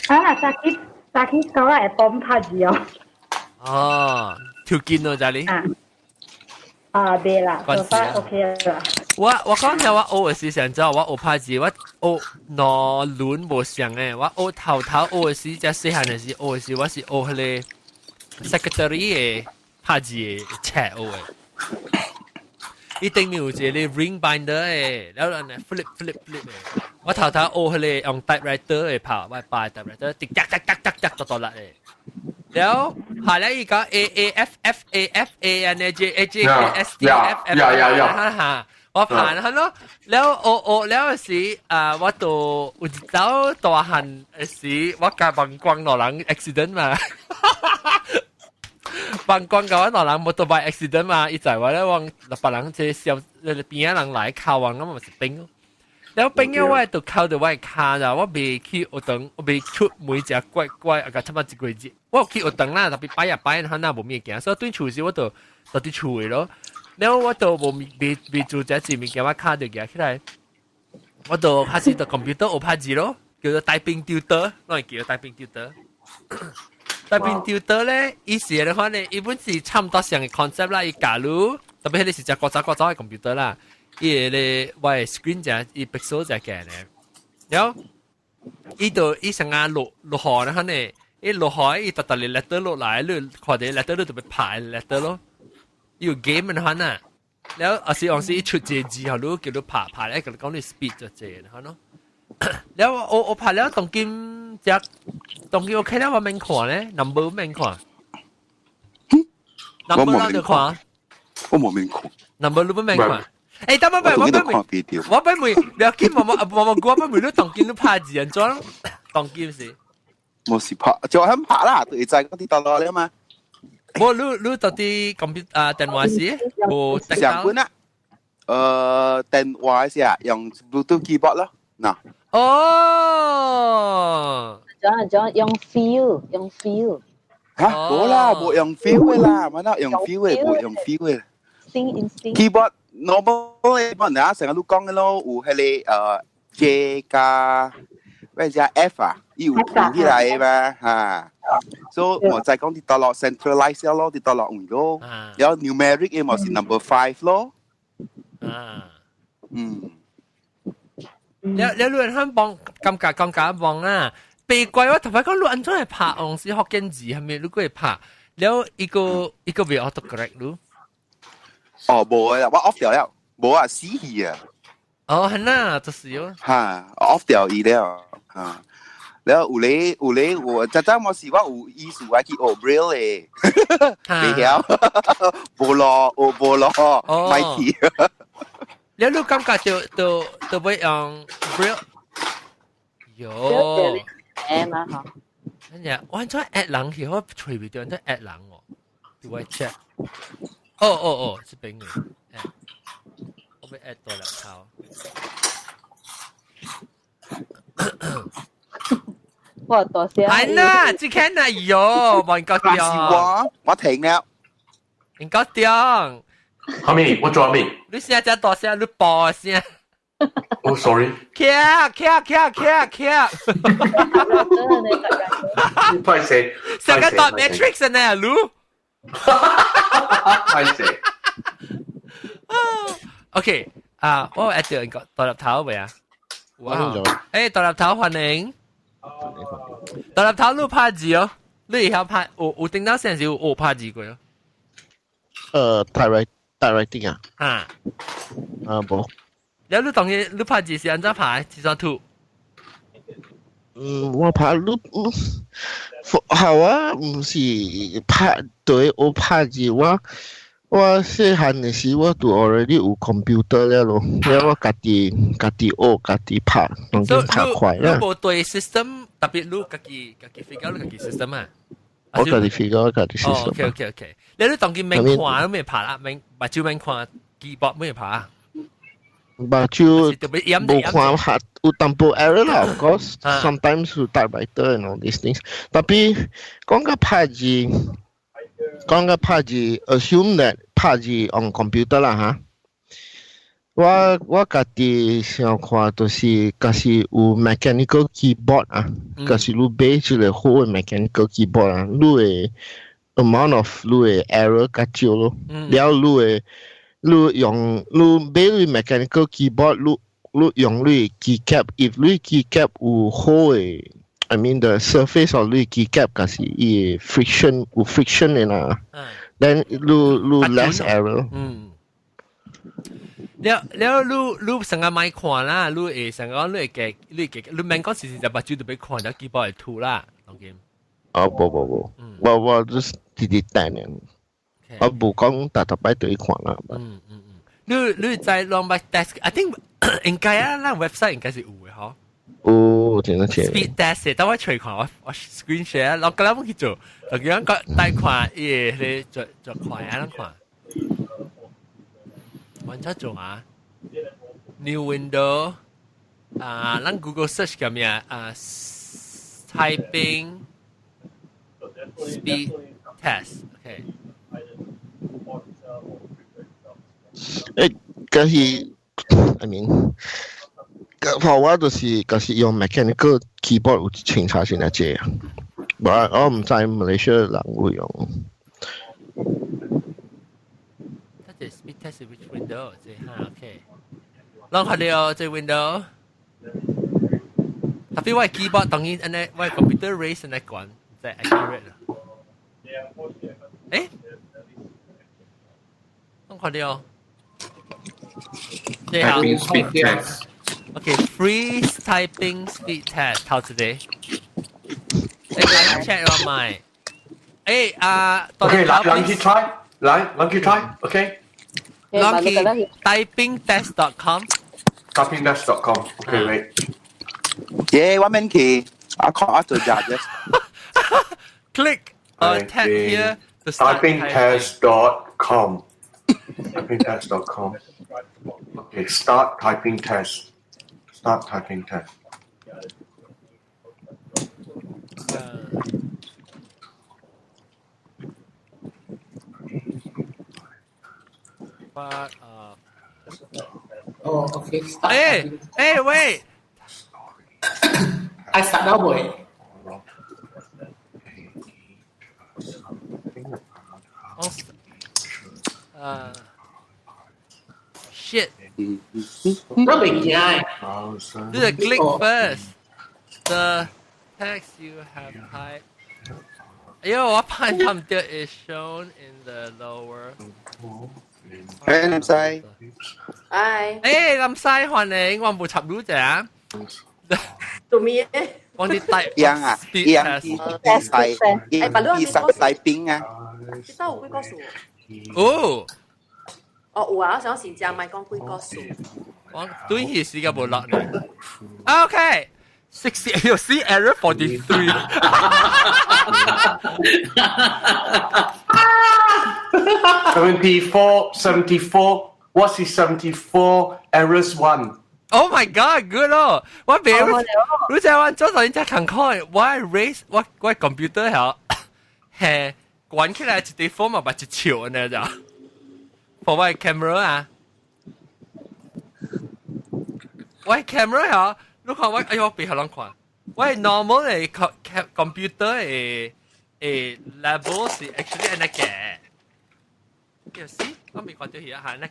沙基嗰個係幫拍字哦，條件咯，就係你。對啦，做法 OK 啦。我剛才我學嘅時想知道我學拍字，我學腦輪無上嘅，我學頭學嘅時，即係細漢嘅時學嘅時，我是學嗰個 secretary 嘅拍字嘅冊學嘅。一定要有一個 ring binder 嘅，然後咧 flip 嘅。我頭學嗰個用 typewriter 嘅拍，我擺 typewriter，滴嗒嗒嗒嗒嗒到落嘅。แล้วผ่านแล้วอีกก็ A A F F A F A N A J A J K S T F F ฮ่าว่าผ่านแล้วเนาะแล้วโอแล้วสิว่าตัวอุจิเจ้าตัวหันสิว่าการบังกวางหนอหลัง accident มาบังกวางกับว่าหนอหลัง motorbike accident มาอีจ่ายว่าแล้ววังปะหลังเจเสียวปีนั้นหลังหลายข่าววังแล้วมันสิปิ้งแล้วเป็นยังว่าตัวเขาตัวว่าขาจ้ะว่าไปขี้อุตังไปชุด每隻乖啊個差唔多一個月我ขี้อุตัง啦特別擺入擺喺那冇咩嘅所以對廚師我就啲廚嘅咯แล้ว我就冇被做這字面嘅話卡就嘅起來我就開始就 computer 我拍字咯叫做 typing tutor 攞嚟叫 typing tutor typing tutor 咧以前嘅話咧一般是差唔多上嘅 concept 啦，伊假如特別係你是隻國際嘅 computer 啦。伊咧我嘅 screen 就伊 pixel 就嘅咧，然後伊度伊成日落河咧，可能伊落河伊特特嚟 letter 落嚟，你看啲 letter 都特別排 letter 咯，要 game 嘅可能，然後有時伊出字之後，你叫你排咧，叫你講你 speed 就字啦，係咯，然後我排了當今我睇了我免看咧 ，number 免看 ，number 哪度看？我冇免看 ，number 你免看。誒，等我俾你要見我俾你當見你拍字人裝，當見是。冇事拍，就咁拍啦，對就係嗰啲落嚟啊嘛。冇你到啲電話時，冇上本啦。電話時啊，用 Bluetooth keyboard 咯，嗱。哦。用 feel。嚇，冇啦，冇用 feel 嘅啦，乜啦，用 feel 嘅，冇用 feel 嘅。Keyboard。normal 嘅，人成日都講嘅咯，有迄個J 加咩只 F 啊，要起來嘅嘛嚇，所以我再講啲到落 centralize 咯，啲到落換咯，有 numeric 嘅咪是 number 5咯，你亂香港咁假幫啊，被怪我頭先講亂咗係拍，我是學緊字係咪？如果係拍，แล้ว一個未 autocorrect 咯。哦，冇啦，我 off 掉了，冇啊，死去啊！哦，係啦，就是咯。嚇 ，off 掉伊了嚇。แล้ว有咧，我真我是我有意思，我去學 braille 嘅，未曉，冇咯，咪去。แล้ว你感覺就會用 braille？喲，誒嘛嚇。跟住我再 at 人，其實我隨便點都 at 人喎，你會 check。哦，是邊個？我被 at 到了，好。我多謝。係啦，只看啊，喲，冇人講掉。是我停了。人講掉。後面我做咩？你現在多謝你報先。Oh sorry。卡。唔該曬。成個 dot matrix 呢，盧。係嘅。OK，我 at 掉人個獨立頭未啊？哇！誒，獨立頭歡迎。獨立頭你拍字哦，你以後拍有聽到聲時有拍字過哦。typewriting 啊？啊。冇。แล้ว你當然你拍字是按怎拍？字算圖。我拍你好啊，唔是拍對我拍字我細漢嘅時我都 already 有 computer 了咯，แล้ว我家己學家己拍，當然拍快啦。你冇對 system 特別你家己 figure 你家己 system 啊？我家己 figure 家己 system。OK。你當然免看都未拍啦，目睭免看 keyboard 咩拍啊？目睭冇看下有淡薄 error 啦 ，of course sometimes you typewriter and all these things。tapi 講個拍字 assume that 拍字 on computer 啦嚇。我家己想看就是假使有 mechanical keyboard 啊，假使你買一個好嘅 mechanical keyboard 啊，你嘅 amount of 你嘅 error 較少咯，了你嘅你用你買你 mechanical keyboard，你用你 keycap，if 你 keycap 有好嘅 ，I mean the surface of 你 keycap 嗰時伊 friction 有 friction 嘅啦，then 你 less error。แล้วรูปสังกัดไม่ขวาน啦รูปสังกัดรูปแกรูปแมงก็สิ่งจะปัจจุบันไปขวานแล้วกีบอร์ดถู啦ตรงเกม我 just 啲單嘅，我冇講特別對款啦。你在 long by test I think 應該啊，那 website 應該是有嘅嗬。哦，真係。speed test 等我隨看我 screen share，我今日冇去做，就咁樣個帶看你做看啊，看。揾出做啊 ，New Window 咱 Google search 咁樣typing speed test，OK。嗰時 I mean， 我就是用 mechanical keyboard 有清查先嚟借啊，我唔知Malaysia人會用。speed test which window 即係 OK， ลอง看到這 window， 特別我 keyboard 當然呢，我 computer race 呢關即係 accurate 啦。ลอง看到，即係 typing speed test。OK free typing speed test 頭一個，嚟 check 我買，OK， 來去 try， 來去 try，OK。Lucky typingtest.com typingtest.com OK wait yeah 我免去我看我做咗 just click tab here to start typingtest.com typingtest.com okay start typing test But Oh, okay. Start. Hey, wait. I start now, boy. Shit. Really, yeah. Do the click first. The text you have typed. Yo, what parameter is shown in the lower? Hey, Nam Sai. Hi. Hey, Nam Sai 歡迎，我冇插入啫。做咩？我啲type 樣啊，樣係冰啊。知道有幾個數？哦，有啊，我想先講咪講幾個數。我對佢時間冇落呢。Okay. 60, you see error 43. 74. What's the 74 errors one? Oh my god, good 哦！我俾你就話早上只勤開，我 raise 我 computer 係關起來一啲 form 咪一潮呢就，for 我 camera 啊，我 camera 係。你看我，哎呦，背後啷看？我 normal 嘅 computer 嘅 level 是 actually 安那個，有時我未看到佢係安那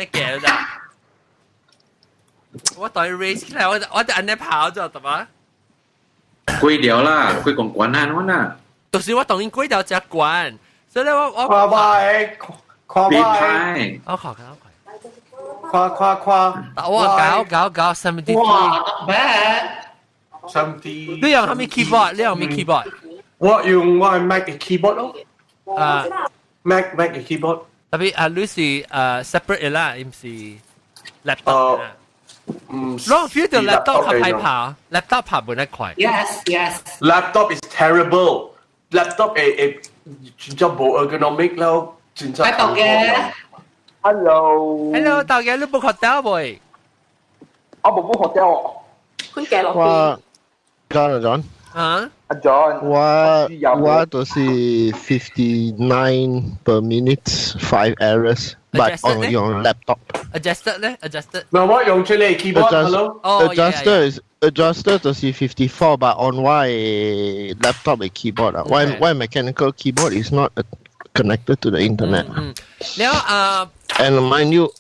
個咋？我對 raise 起來，我就安那跑咗，對嘛？貴掉啦，貴講關啊，我呐。就是我當然貴掉只關，所以咧我跨牌，我看。跨，我搞73。哇 not bad 70。你用係咪 keyboard？ 你用咩 keyboard？ 我用我係 Mac 嘅 keyboard 咯。Mac 嘅 keyboard。特別你是separate 嘅啦，唔是 laptop 啦。Long feel 到 laptop 合係跑 ，laptop 跑唔得快。Yes. Laptop is terrible. Laptop 係真係冇 ergonomic 咯，真係。喺度嘅。Hello， 大家你冇學到未？我冇學到喎。佢計落邊。John。啊？阿 John。我都是59 per minute 5 errors。But on your laptop. Adjusted. No, what用出嚟 keyboard? Hello. Adjuster 就是 54, but on my laptop 嘅 keyboard 啊。Why mechanical keyboard is not connected to the internet? แล้ว And mind you，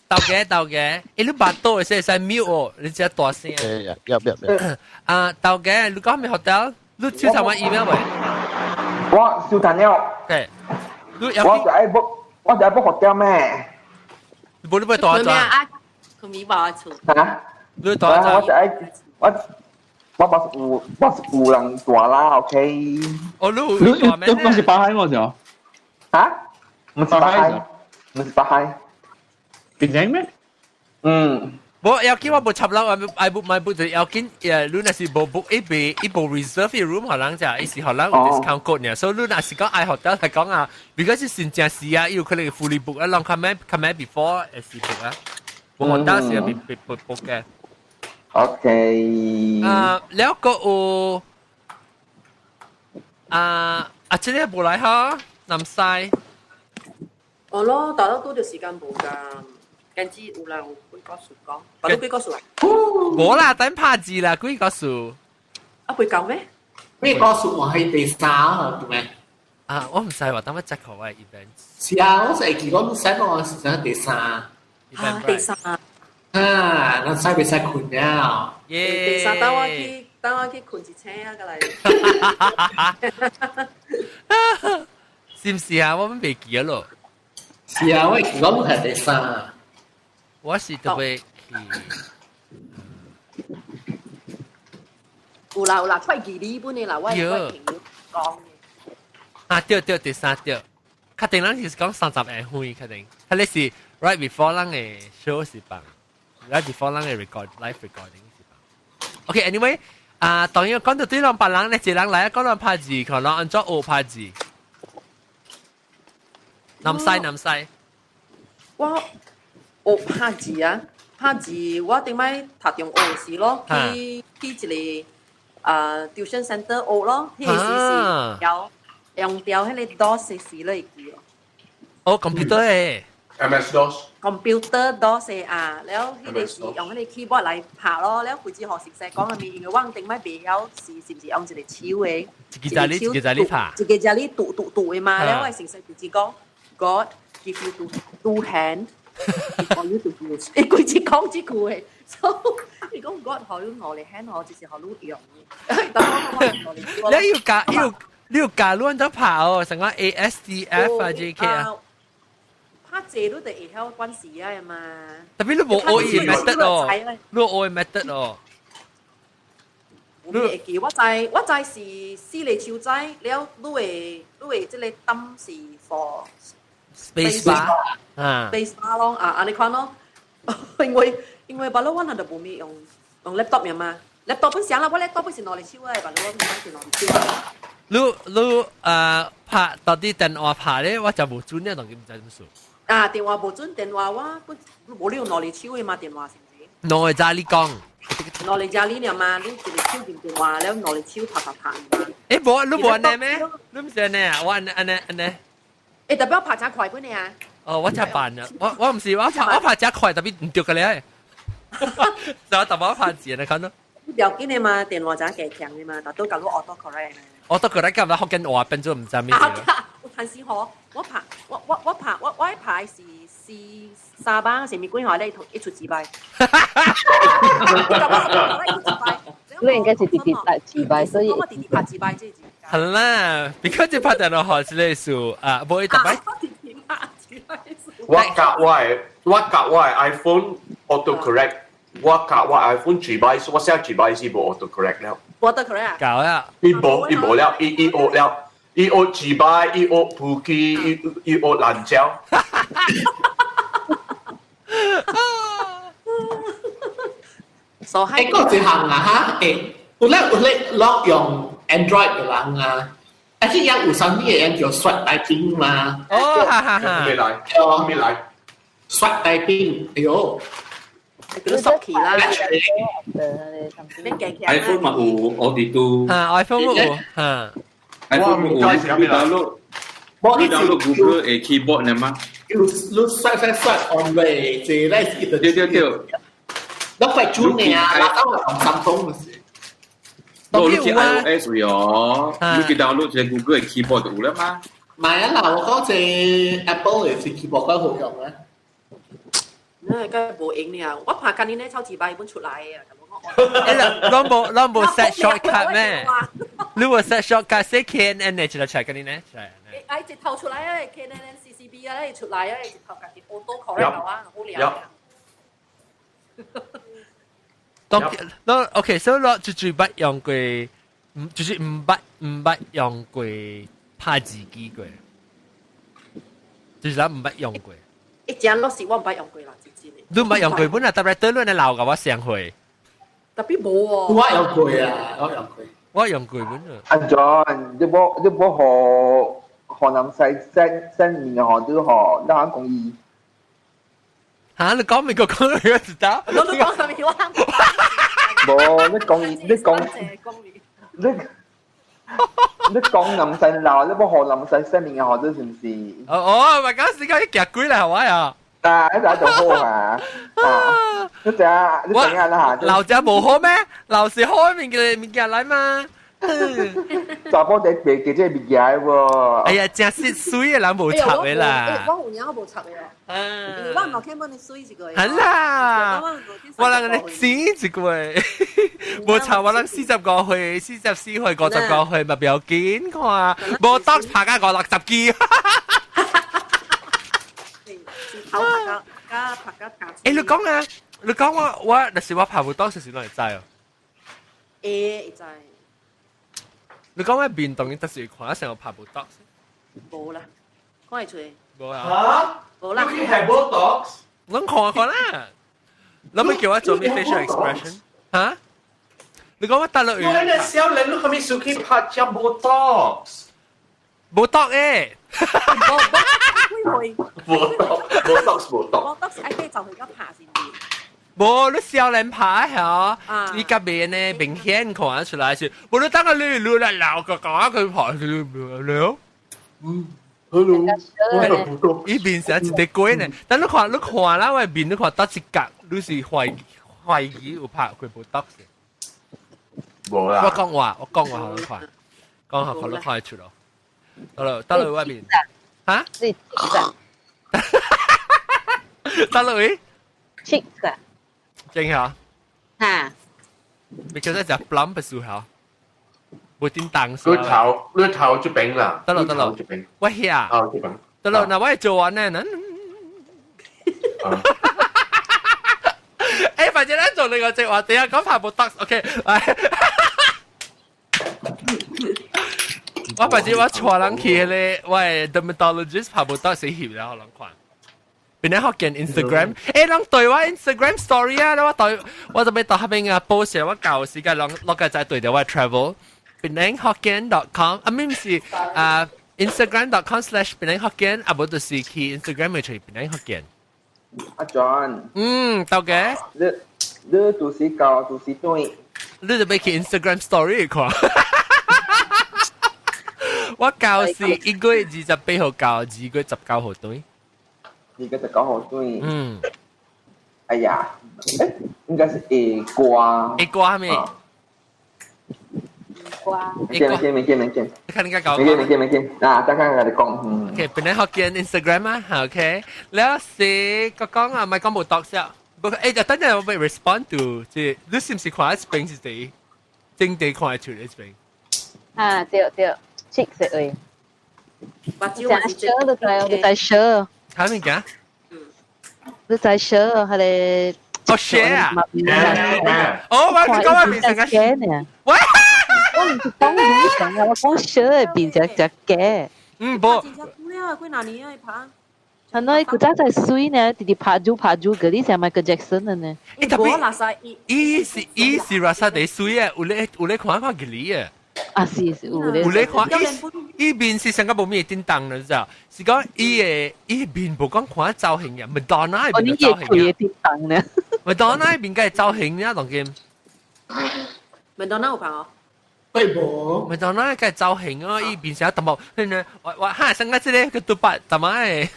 豆嘅，你把刀係使 mute 哦，你只大聲。入。豆嘅，你講咩 hotel？你超頭我 email 未？我收談了。係。我就愛 book hotel 咩？你冇大咗啊？佢咪話錯。嚇？你大咗？我就愛我有人大啦 ，OK。哦，你是巴海我就。嚇？唔是巴海。變樣咩？我要見我冇插啦，我買就要見你那是冇 book 一部 reserve room 可能就一時可能有 discount code 呢，所以你那是講愛 hotel 係講啊，如果是先正時啊，要佢哋 fully book 啊，讓佢咩 before 是 book 啊，冇 hotel 是被 book 嘅。OK。แล้วก็即係冇嚟嚇，南西。哦咯，大家都條時間冇㗎。跟住有啦，有幾個數講，把到幾個數啊？冇啦，等拍字啦，幾個數？啊，會講咩？幾個數我係第三啊，點咩？我唔使話，等我 check 好嘅 event。是啊，我係幾個都使我係第三。第三。我使唔使困了？第三，等我去困一車啊，過嚟。是唔是啊？我們未記咗咯。是啊，我幾個都係第三。我是特別去。有啦，快記呢本嘅啦，我係講嘅。對，第三對，確定咱是講30下會確定，佢哋是 right before 咱嘅 show 是吧 ？right before 咱嘅 live recording 是吧 ？OK，anyway，當然講到對兩百人咧，一人嚟講兩拍字，可能按照5拍字。南西。我拍字啊，拍字我頂擺讀中學時咯，去一個tuition center 學咯，迄個是用掉迄個 DOS 時嚟記哦。computer 誒 MS DOS。computer DOS 啊，然後迄個是用迄個 keyboard 嚟拍咯，然後佢只學識講嘅咪，因為我頂擺未曉是唔是用一個手嘅，一個隻你拍，一個隻你讀嘅嘛，然後我成世佢只講 God give you two hand。for you to use， 佢只講呢句嘅，所以如果唔講學我哋輕我，就是學你用嘅。你要教亂咗拍哦，成個 ASDF 啊 JK 啊，拍字都得會曉關事啊嘛。特別你冇學嘅 method 哦，你學嘅 method 哦。你會記我知是私嚟超仔，了你會即係抌是 for space bar。base bar 咯，你看咯，因為把老我那度冇咩用 laptop 嘅嘛 ，laptop 本上啦，我 laptop 本是攞嚟超嘅，把老我唔係攞嚟超。你拍到啲電話拍咧，我就冇準咧，同佢唔知點算。電話冇準，電話我冇你用攞嚟超嘅嘛，電話成唔成？攞嚟揸你講。攞嚟揸呢樣嘛，你直嚟超電話，然後攞嚟超拍嘛。你冇安呢咩？你唔識呢？我安呢？特別拍真快本你啊！我真扮啊！我唔是我拍只快特別唔掉嘅咧，就我特別拍字你看咯。要緊嘅嘛，電話真係強嘅嘛，但都搞到 auto correct。auto correct 咁啦，學緊話變咗唔知咩嘢。但是我一排是沙巴前面觀海咧，同一出自敗。你應該是弟弟拍自敗，所以我弟弟拍自敗即係。係啦，because 你拍電話學之類數冇特別。我隔我 iPhone auto correct， 我隔我 iPhone 2我寫2是冇 auto correct 了。auto correct 啊？搞啊！冇了，一惡了，一惡2一惡普基，一惡蘭椒。所以嗰隻行啊嚇，有咧落用 Android 嘅人啊。而且有五三啲嘢叫 Swat Typing 嘛。哦，哈，未來。Swat Typing，哎呦，叫 Socky 啦。iPhone 嘛有 Auditor。iPhone 有iPhone 有你download Google 嘅 keyboard 呢嘛？要 Swat on way，即係對。แล้วไปชุดเนี่ยเราต้องของซัมซุง你去 iOS 有，你去 download 隻 Google 嘅 keyboard 有啦嘛？買啊！嗱，我講隻 Apple 嘅是 keyboard 都好用啊。梗係冇影你啊！我怕今年咧抽字幣本出嚟啊！你冇 set shortcut 咩？你冇 set shortcut 寫 KNN 你就出嚟嗰啲咧？係直頭出嚟啊！KNN CCB 啊，出嚟啊！直頭自己 auto correct 啊，好靚。當 OK， 所以我最不用過，就是唔不用過拍字機過，就是唔不用過。一隻老師我唔捌用過啦，直接你。你唔捌用過本啊？特別對你鬧嘅我上去。特別冇喎。我用過啊，我用過。我用過本啊。阿 John，你冇河南西新面嘅河都河，你肯講義。嚇！你講美國講佢知道？我都講咩話？冇，你講南西鬧，你冇河南西新面嘅河都是唔是？哦，咪講時間一夾鬼嚟係咪啊？啊，一陣就好啊！你等下啦嚇。樓就冇好咩？樓是開面嚟嘛？查甫仔別嘅即係物件喎。哎呀，真係水嘅人冇插嘅啦。我有年我冇插嘅哦。因為我冇看過你水一個。係啦，我諗你剪一個，冇插我諗40個去，44去50個去，咪表見看，冇得拍加個60機。誒，你講啊，你講我那時我拍唔到，時攞嚟齋哦。誒，齋。你講咩變動？特殊看成個拍唔到。冇啦，講嚟出嚟。冇啊。冇啦。你係 Botox？我看啦。你咪叫我做咩 facial expression？嚇？你講乜大陸語？我喺小靚女後面手機拍隻 Botox。Botox 誒。Botox ไอ้ที่就佢而家爬先啲。冇，你少年拍嚇，你隔邊呢明顯看得出來是，冇你等下你來鬧個講佢拍了。hello，呢邊成一隻鬼呢，但你看啦，外邊你看得一格，你是懷疑有拍佢Botox。冇啦。我講話好你看，講下你看得出咯。得了外邊。嚇？你得了喂？Chicks 啊？正嚇？嚇？Because 一隻 plum 不熟嚇，冇點當數。你頭就餅啦。得了，我係啊。得了，那我做完呢？誒，反正咧做你個正話，等下講拍Botox ，OK， 我反正我帶人去咧，我 dermatologist 拍Botox 死險啦，可能看。邊啲學見 Instagram， 誒，人對我 Instagram story 啊，我就俾到下邊啊 post 我舊時間人落個在對到我 travel， 邊啲Hokkien.com， 啊，唔是Instagram.com/邊啲Hokkien， 啊，冇就是去 Instagram 咪隨邊啲Hokkien。阿 John， 到嘅。你讀時教，讀時對。你就俾去 Instagram story 看。我教是1個月28號教，2個月19號對。2個19號對。哎呀，應該是A瓜。A瓜咩？未見。你看你講。未見。啊，等下我哋講。OK，邊啲學見 Instagram 啊 ？OK， แล้วสิก็講啊，唔係講冇讀先。誒，就等陣我會 respond to， 即係你是唔是看 Spring 是第正地看出嚟 Spring？ 啊，對，Chicks 誒。把酒我在share。睇咩嘅？你在share 係你。哦 share 啊！哦，我講話變成個 share 呢。喂！我唔是講你成啊，我講 share 變隻嘅。冇。佢哪年啊？拍？係咯，佢真係水呢，直拍住嗰啲成 Michael Jackson 嘅呢。我拉晒伊是 rasa 地水啊，有你看佢嘅啊。啊是，有你看伊面是成個冇咩叮當啦，就是講伊面冇講看造型嘅，Madonna 邊嘅造型嘅叮當呢 ，Madonna 邊嘅造型呢，當見 Madonna 有拍哦。喂冇 ，Madonna 嘅造型啊，伊邊成一揼木，呢我嚇成個即係佢獨白，但係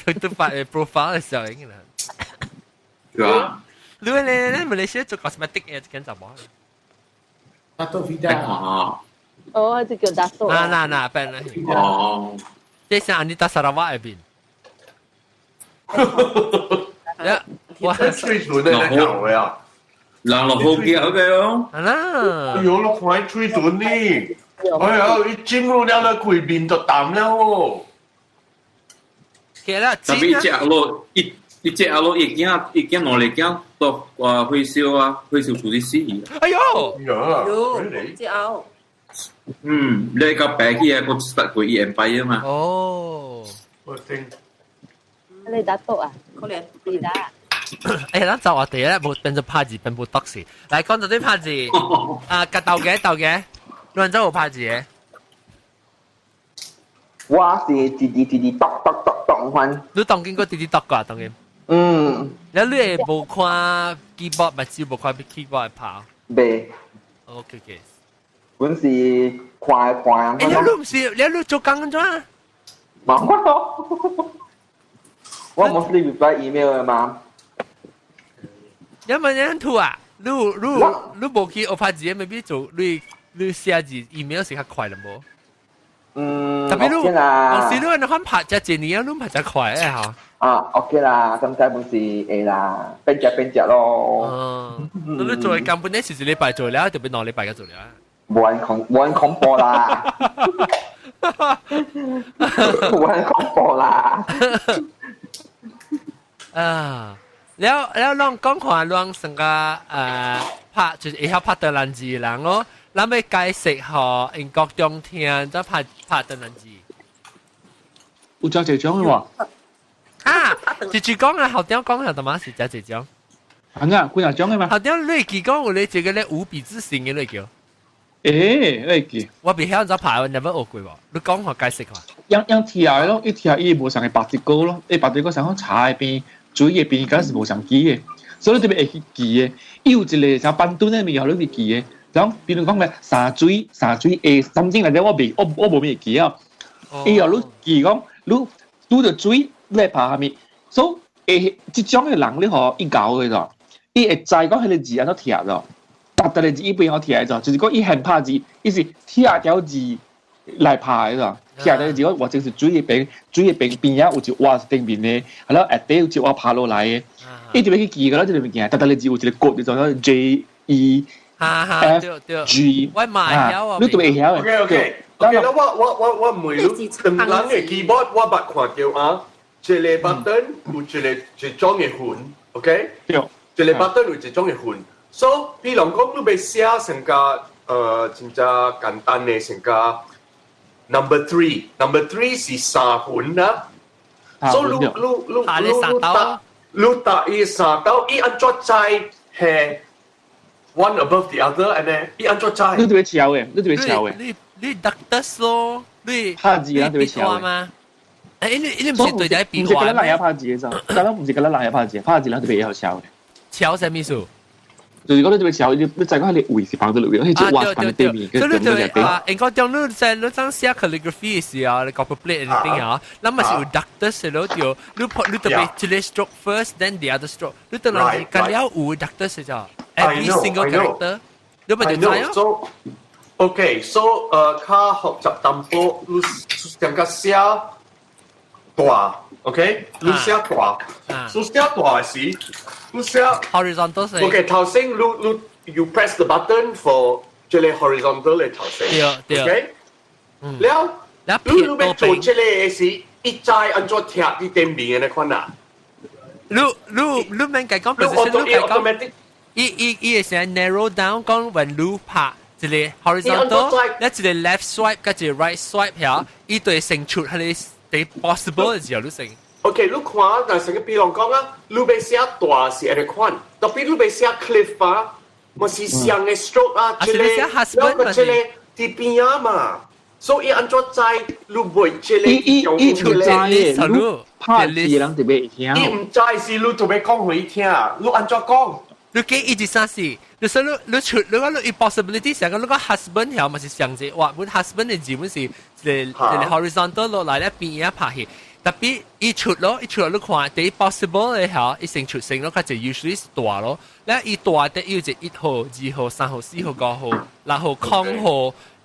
佢獨白嘅 profile 嘅時候已經啦。你馬來西亞做 cosmetic 嘅緊就冇。Dato Vida。哦，係叫 Dato。嗱，笨啦。哦。即这是安尼达萨拉瓦那边。我最短的那条位啊，人落好叫嘅哦。啊啦，有落快最短呢，哎呀，一进入了那鬼面就淡了哦。其啦，特別隻落一隻落已經攞嚟驚到話會燒啊，會燒出啲絲。哎呦，有只拗。你個白嘅個實會一百啊嘛。哦，我聽。你打到啊？可憐，你打。哎，咱就我哋咧冇變咗拍字，變冇得事。嚟講到啲拍字，啊，格鬥嘅，亂咗有拍字嘅。我是滴咚翻。你當見過滴滴篤㗎，當見。แล้ว你係冇看 keyboard 咪只冇看 keyboard 拍。未。OK。本是快。哎，你唔是你做工咗啊？冇咯。我 mostly reply email 嘅嘛。因為人圖啊，你冇去我拍字，未必做你寫字 email 是較快啦冇。特別你，當時你看拍只字，你拍只快誒嚇。OK 啦，咁解本是會啦，邊隻咯。你做嘅根本咧是禮拜做了，特別兩禮拜嘅做了。冇人恐怖啦，冇人恐怖啦。แล้วลองก้องขวาลองสังกา拍就是以後拍德蘭字人咯，咱要解釋和英國中聽，再拍德蘭字。有真濟種嘅喎。啊，直接講啊，後點講係點啊？是真濟種。係啊，幾多種嘅嘛？後點你記講有你這個咧五筆字形嘅你叫。你記。我未曉怎拍，我 never 學過喎。你講下解釋下。樣貼咯，一貼伊無上嘅白字膏咯，你白字膏上好茶嘅邊。水嘅邊梗係無上記嘅，所以特別會去記嘅。有一個像板凳咧，咪有你去記嘅。咁比如講咩三水誒，甚至嚟講我冇咩記啊。伊有你記講，你拄着水你嚟拍下面，所以即種嘅人你學伊教嘅咋，伊會知講迄個字安怎貼咗，特個字伊邊好貼咗，就是講伊現拍字，伊是貼條字來拍嘅。貼嘅字或者是水嘅邊有一挖頂面嘅，係咯，下底有一挖拍落來嘅，伊就要去記㗎啦，即係物件，特個字有一個角就做 JEFG， 我買曉啊，你都會曉嘅。OK，啦，我唔會，từng人嘅 keyboard 我捌看到啊，一個 button 有一種嘅款 ，OK， 一個 button 有一種嘅款，所以比如講你要寫成個真正簡單嘅成個。Number three 是三款啦，所以你打伊三刀，伊按作在係 one above the other，and then 伊按作在。你對抄嘅，你對抄嘅。你讀得咯，你拍字啦對抄嘅。誒，你唔是對住筆畫咩？唔是嗰啲人拍字嘅咋，但係唔是嗰啲人拍字，拍字啦對好抄嘅。抄什麼意思？就是講你對抄，你再講你位是放喺度，你即係畫喺對面，所以你對英國中你在你張寫 calligraphy 嘅時候，你 copy plate anything 啊，那麼是有 doctor 寫咯，條你特別一個 stroke first then the other stroke，你當然咁了有 doctor 寫咗 every single character，你咪就知咯。OK，so 佢學習淡薄，你成個寫大 ，OK， 你寫大，你寫大時。horizontal 先。OK， 頭先你 you press the button for 這個 horizontal 嘅頭先。對。OK。แล้ว你要做這個時，一再按照貼啲頂面嘅款啊。你免講 position， 你講，伊係成 narrow down 講 when 你拍一個 horizontal，一個 left swipe 跟一個 right swipe 嚇，伊對成出係你 possible 嘅時候你成。OK，你看，但係比如講啊，你要寫大是一個款，特別你要寫 cliff 啊，咪是上嘅 stroke 啊，這個啲邊啊嘛，所以按照在你會這個伊出在嘅，你拍字人特別聽。伊唔知是你特別講俾伊聽，你按照講。你記一至三四，你說你出，你講你 possibility 成個你個 husband 條咪是上隻，哇！本 husband 嘅字本是係 horizontal 落來咧邊一拍戲。特別一出咯，你看第一 possible 嘅嚇，一成出成咯，佢就 usually 大咯。咧一大的要就1號、2號、3號、4號、5號、6號、空號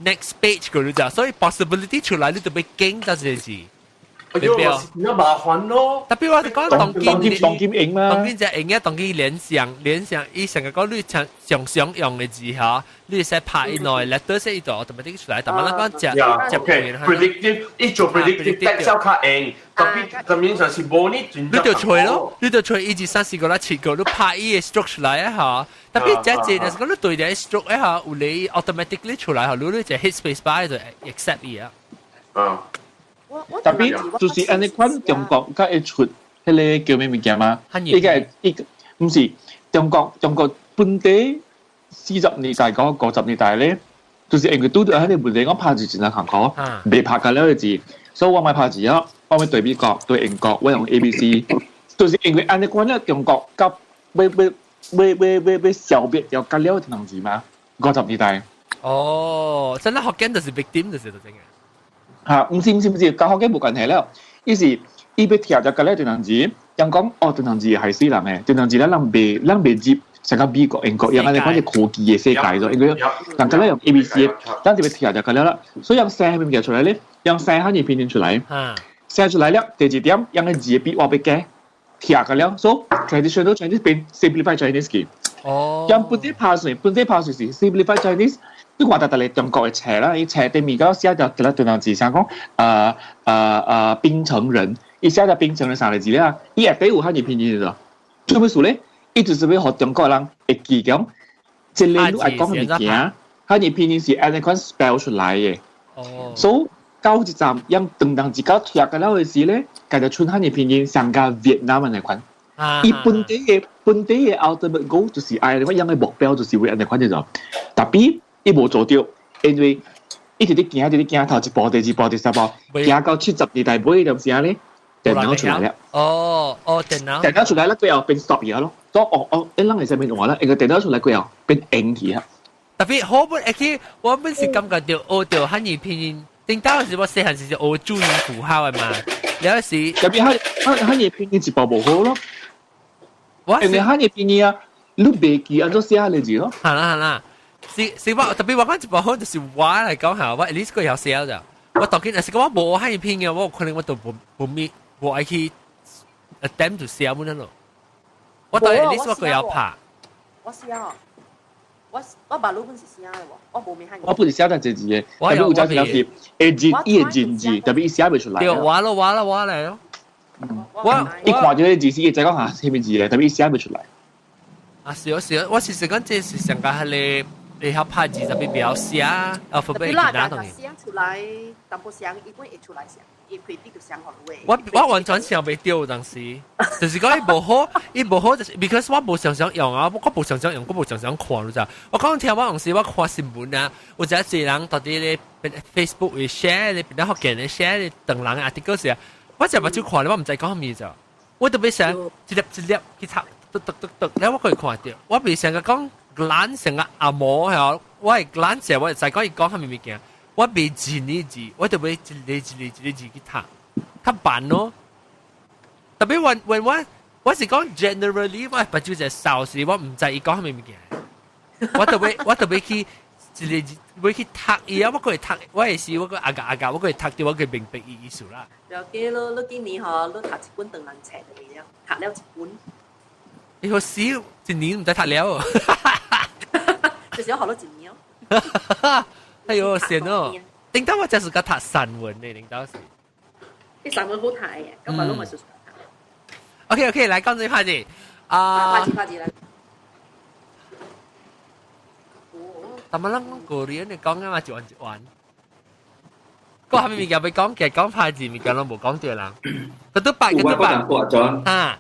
next page 嗰度就，所以 possibility 出來你就被驚到這字。那麻烦咯。特別我哋講當劍影嘛，當劍就影啊，當劍聯想，伊成個講你常用嘅字嚇，你使拍一內 letter 寫一度 automatic 出來，但係我講只predictive， 一做 predictive text 卡應，特別就是冇呢轉。你就吹咯，你就吹1、2、3、4個啦，7個，你拍伊嘅 stroke 出來啊嚇，特別只字，但係講你對啲 stroke 啊嚇，有你 automatically 出來嚇，你就 hit space bar 就 accept 伊啊。特別就是安尼款中國佢會出迄個叫咩物件嘛？依個唔是中國本地40年代講50年代咧，就是因為拄到迄個問題，我拍字真係坎坷，未拍緊了個字，所以我咪拍字啊，我咪對美國對英國，我用 ABC， 就是因為安尼款咧中國甲要消滅掉緊了個字嘛，50年代。哦，真係學緊就是 victim 就是真嘅。嚇，唔是，教學嘅冇關係啦。於是，伊要貼咗個咧段字，人講哦，段字係死人嘅，段字咧人未接成個美國、英國，因為你講啲科技嘅世界咗，因為人個咧用 ABC，人就要貼咗個咧啦。所以用寫係咪寫出來咧？用寫係你編練出來，寫出來咧，第二點，用嘅字比我俾嘅貼個咧，所以 traditional Chinese 變 simplified Chinese 嘅。哦。用本地拍水是 simplified Chinese。你話得嚟中國嘅斜啦，伊斜對面嗰寫就得啦，段字想講檳城人，伊寫就檳城人三個字咧，伊係第有漢語拼音嘅，做咩事咧？伊就是要學中國人會記講，即係你係講嘅物件，漢語拼音是按呢款 spell 出來嘅。哦。所以到一站用段字搞貼嘅啦嘅時咧，佢就出漢語拼音上加越南嘅呢款。伊本地嘅 ultimate goal 就是愛呢款樣嘅目標就是為呢款嘅就，特別。伊無做到，因為一直行頭一步、第二步、第三步，行到70年代尾咁時候咧，電腦出來了。哦，電腦出來了，佢又變 stop 嘢咯。所以人係上面用話啦，因為電腦出來佢又變硬嘢。特別好本，我本是感覺到學到漢語拼音，頂到時我細漢時就學注音符號嘅嘛，有時特別漢語拼音一步無好咯。因為漢語拼音啊，你袂記按照寫嚟字咯。係啦。是我特別我講一部好就是我嚟講下，我 at least 佢有寫咋。我當然係講我冇漢語拼嘅，我可能我都冇愛去 attempt to 寫咁樣咯。我當然 at least 我佢有拍。我寫哦，我把老本是寫嘅喎，我冇咩漢語。我本是寫得字嘅，特別有隻字係字，伊係字字，特別伊寫唔出來。對，我嚟咯。我一看到啲字先，就講下係咩字咧，特別伊寫唔出來。啊，是，我是講這是上個係你學拍字特別描寫，alphabet 其他東西。寫出來，但不想一般會出來寫，一佢啲就想學位。我完全想未到當時，就是講伊無好，就是 because 我無常常用啊，我無常常用，我無常常看咋。我講聽我當時我看新聞啊，有一個人到底咧 Facebook 會 share 咧，變得學嘅人 share 咧，等人嘅 article 時，我就目睭看咧，我唔知講咩咋，我特別想一粒去插，然後我可以看到，我未想個講。懶成個阿嬷係我係懶成我就係講伊講係咩物件，我未字呢字，我就會一字去讀，較慢咯。特別我是講 generally， 我不就係少時，我唔知伊講係咩物件，我就會去一字會去讀伊啊，我可以讀，我係試我個阿我可以讀到我個明白伊意思啦。了解咯，你今年嗬，你讀一本等人冊就嚟了，讀了一本。你好少一年唔使讀了。就是要學到一年哦。哎呦，先哦！頂到我就是個讀散文咧，頂到是。啲散文好睇嘅，咁咪攞埋出嚟。OK， 來講呢拍字。拍字嚟。但係諗個人你講嘅嘛，一環。個係咪又俾講嘅講拍字，咪講都冇講對啦。佢都白嘅都白。啊。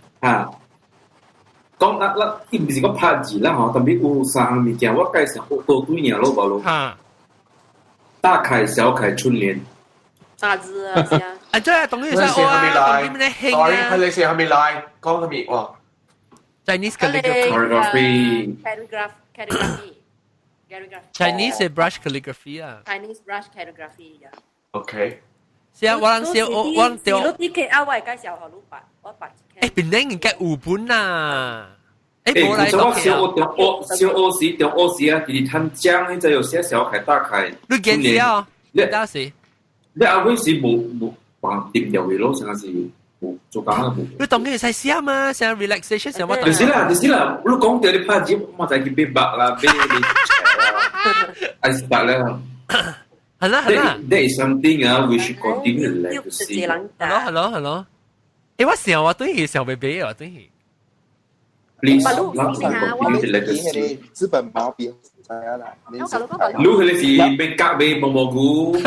講伊唔是講拍字啦吼，特別有三物件我介紹多對嘢咯，無咯。大楷、小楷、春聯。大字啊，是啊。啊，對啊，當然係我啊，當然你興啊。係你寫係咪嚟？講係咪哇 ？Chinese calligraphy。Chinese 係 brush calligraphy 啊。Chinese brush calligraphy 啊。OK。是啊，我掉。你啲嘅我係介紹學老白，我白。誒，邊啲人嘅有本啊？冇嚟講嘅。小學時啊，佢哋睇獎，你就有寫小楷、大楷。你見時啊？你當時？你阿妹是冇幫掂掉嘅咯，成日是做工啊。你當佢使寫嘛，成 relaxation 成乜？就是啦，你講掉你拍子，我就係俾白啦，俾你I start 啦。係啦。That is something we should continue legacy。係咯。誒，我成日話對佢成日俾我對佢。Please，資本包庇係啦。你佢哋是被隔被毛蘑菇。話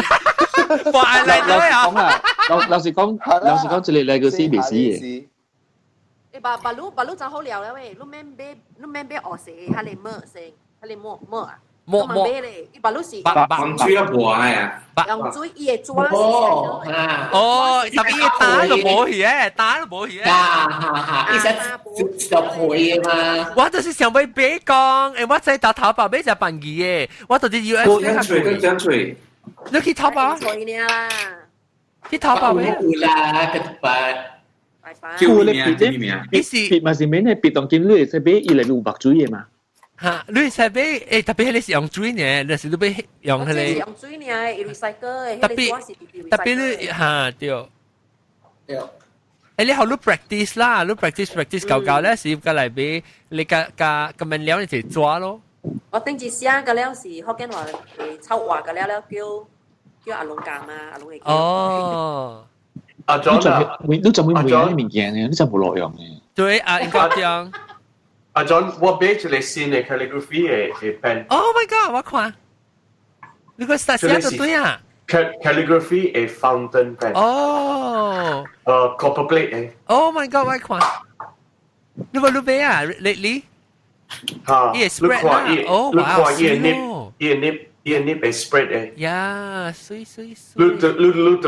嚟講啊，老實講，這裡 legacy 未死嘅。把路就好了啦喂，路免俾學死，佢哋摸啊。摸咧，把路是用水啊磨啊，用水伊會抓死。特別打都冇嘢，打都冇嘢。伊實就會嘛。我就是想俾俾講，誒，我在打淘寶買隻板機嘅，我就是 US。真脆。你去淘寶？去淘寶咩？啦，個白。叫你別咪是咩呢？別當見你係俾伊嚟500水嘅嘛。嚇，你係俾誒特別係你是用水呢，你是你俾用係你。用水呢，recycle 特別你嚇對。誒，你學你 practice 啦，你 practice 夠咧，是個嚟俾你個物料你就抓咯。我頂住寫嘅了是福建話抽話嘅了叫阿龍教嘛，阿龍嚟叫。哦。阿 John 你就會每樣啲物件嘅，你就冇落用嘅。對啊，應該咁。阿 John，我俾出嚟先嘅 calligraphy 嘅 pen。Oh my god！我看，你個寫得對啊。calligraphy 嘅 fountain pen。哦。copper plate 嘅。Oh my god！我看，你話你俾啊 ，lately。嚇。伊 spread 啦。哦，哇！伊nip 係 spread 嘅。呀，水。你特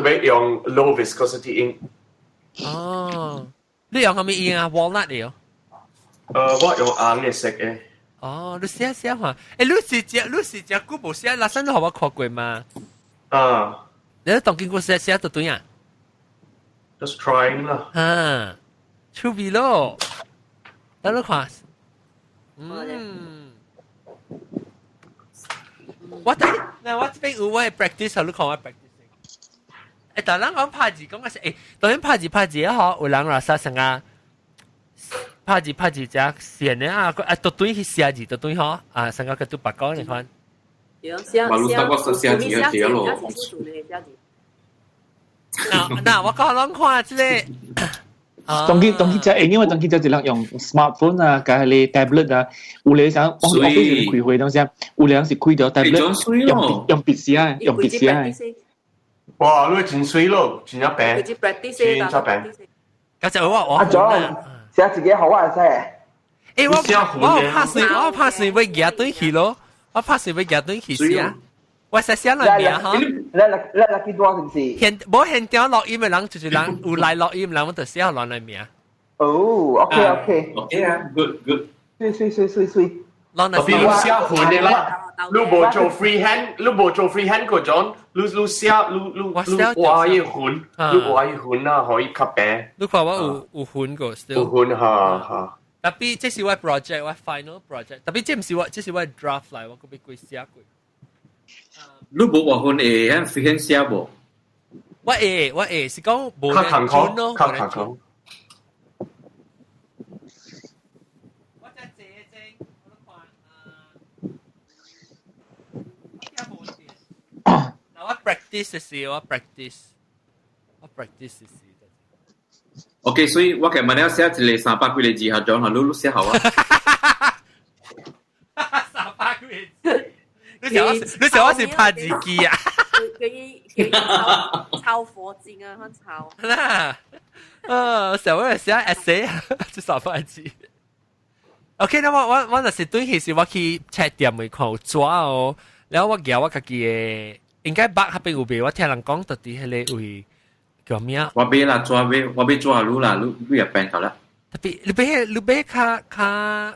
別用 low viscosity ink。哦。你用係咪 ink 啊 ？walnut 嚟哦。我用硬嘅色嘅。哦，你寫下。誒，你是隻古部寫，拉伸都學我學過嘛？啊。你都當見過寫到對啊 ？Just trying 啦。啊，出味咯。等你看。我這邊有我係 practice，你看我 practice。誒，但係講拍字講嘅是誒，當然拍字啊，有人話殺成啊。拍字只線咧啊，都對去寫字都對嗬啊，成個佢都白講你看。嗱，我講兩看即係。當佢就因為當佢就係用 smartphone 啊，加係你 tablet 啊，有你想我非常開會當時，有你是開咗 tablet 用筆寫。哇，你真水咯，真一餅，真一餅。嗰隻我阿 John。寫自己好啊，真係。誒，我拍算會夾對去咯，我拍算會夾對去寫。我寫寫兩名哈。你幾多件事？冇現掉錄音嘅人，就是人有來錄音人，我就寫好兩名。哦，OK。OK 啊 ，good。衰。特別你寫混嘅啦，你冇做 freehand 嗰種，你寫你話要混，你話要混啊，可以吸餅。你話我有混過 still。有混嚇。特別這是我 project，我 final project。特別這是我 draft 嚟，我個別鬼寫過。你冇話混誒，freehand 寫冇？我是講冇人轉咯，冇人轉。我 practice 嘅事，我 practice 嘅事。OK， 所以我今日要寫一個300幾個字，後將你寫好啊。300幾個字，你想我是拍字機啊？佢抄火箭啊，抄。嗱，成日寫 essay， 即300字。OK， 那我就是對其實我去 check 店咪看有抓哦。然後我叫我自己嘅，應該北嗰邊有賣，我聽人講到底係個位叫咩啊？我俾啦抓俾，我俾抓路啦，路入病頭啦。特別你俾卡啊，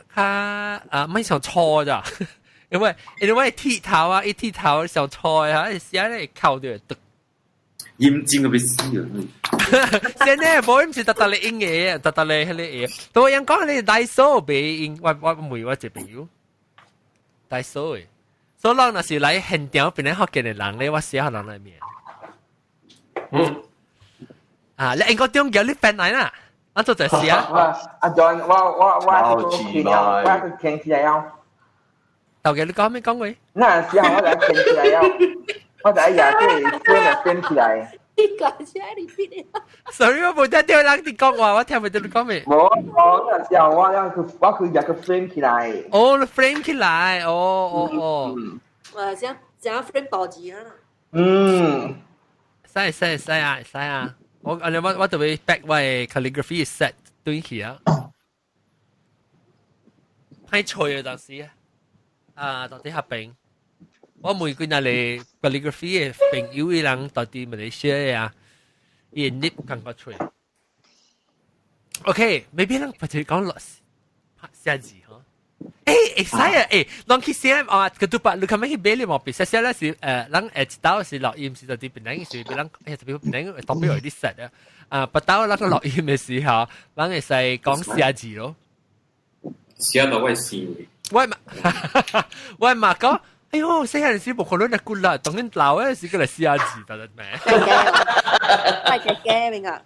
唔係上錯咋？因為剃頭啊，一剃頭上錯啊，寫咧扣到得。嚴正嘅俾死啊！現在冇唔是特你應嘅，特你係你嘢。但係人講你大數俾應，我唔我就俾you大數嘅。所以那是來現場邊咧學嘅人咧，我寫下人裏面。啊，你應該點叫你 friend 嚟啦？我做就試啊。阿 John，我傾了，我是傾起來了。頭嘅你講咩講過？那時候我就傾起來了，我就呀即係傾起來。你講起來你邊啊 ？Sorry， 我冇聽到你講話，我聽唔到你講咩。冇，那時候我佢入個 frame 起來。哦 ，frame 起來，哦。想 frame 報紙啊。使啊！我就會 back 我嘅 calligraphy set 對起啊。太脆啊！當時啊，到底合併。我每個人嚟 calligraphy 嘅朋友嘅人，到底馬來西亞啊，伊 nip 感覺脆。OK，未必人或者講落寫字嗬。會使啊！當佢寫啊，佢都把你咁樣去俾你冇別寫啦是人知道是錄音是到啲邊個是俾人特別邊個特別有啲實啊！不到那個錄音嘅時候，人會使講寫字咯。寫到我笑。我嘛講。哎呦，細漢時冇可能係骨啦，當然老嗰時佢嚟寫字得咩？太嘅邊個？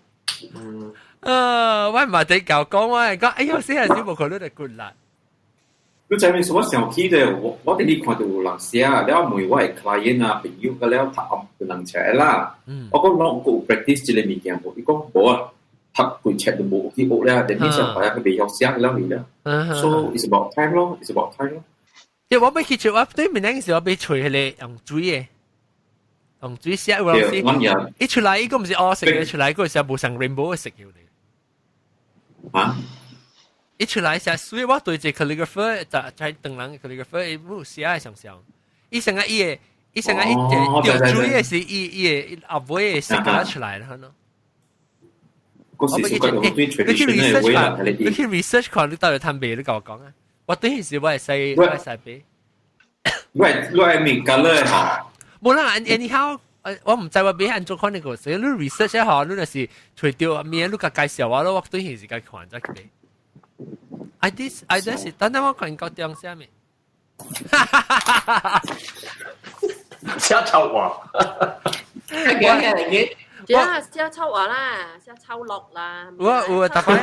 我唔係對教講，我係講，哎呦，細漢時冇可能係骨啦。你知唔知我上期咧？我哋呢看到有人寫，แล้ว每我係 client 啊，朋友嘅แล้ว拍暗嘅人寫啦。我講攞個 practice 之類物件冇，伊講冇啊，拍佢寫都冇去學咧，但係上台佢未學寫แล้ว嚟啦。So it's about time 咯 ，it's about time 咯。因為我俾佢做，我對面嗰陣時我俾除佢哋用水嘅，用水寫嗰陣時，一出嚟，呢個唔是我食嘅，出嚟嗰個時候冇成 rainbow 嘅食要嚟。啊！一出嚟寫水，我對住 calligrapher 就係等人 calligrapher 冇寫喺上上，伊成日伊成日掉水嘅時，伊阿妹嘅寫咗出嚟啦，可能。我去 research 下，你去 research 下，你到底睇咩？你跟我講啊！我對陣時我係細俾，我係明㗎啦嚇。冇啦，anyhow，我唔知我俾人做看呢個，所以你 research 一下，你就是除掉咩，你個介紹我咯，我對陣時間看咗佢。I this 等等我看個點寫咩？寫臭話。寫臭話啦，寫臭落啦。我大概。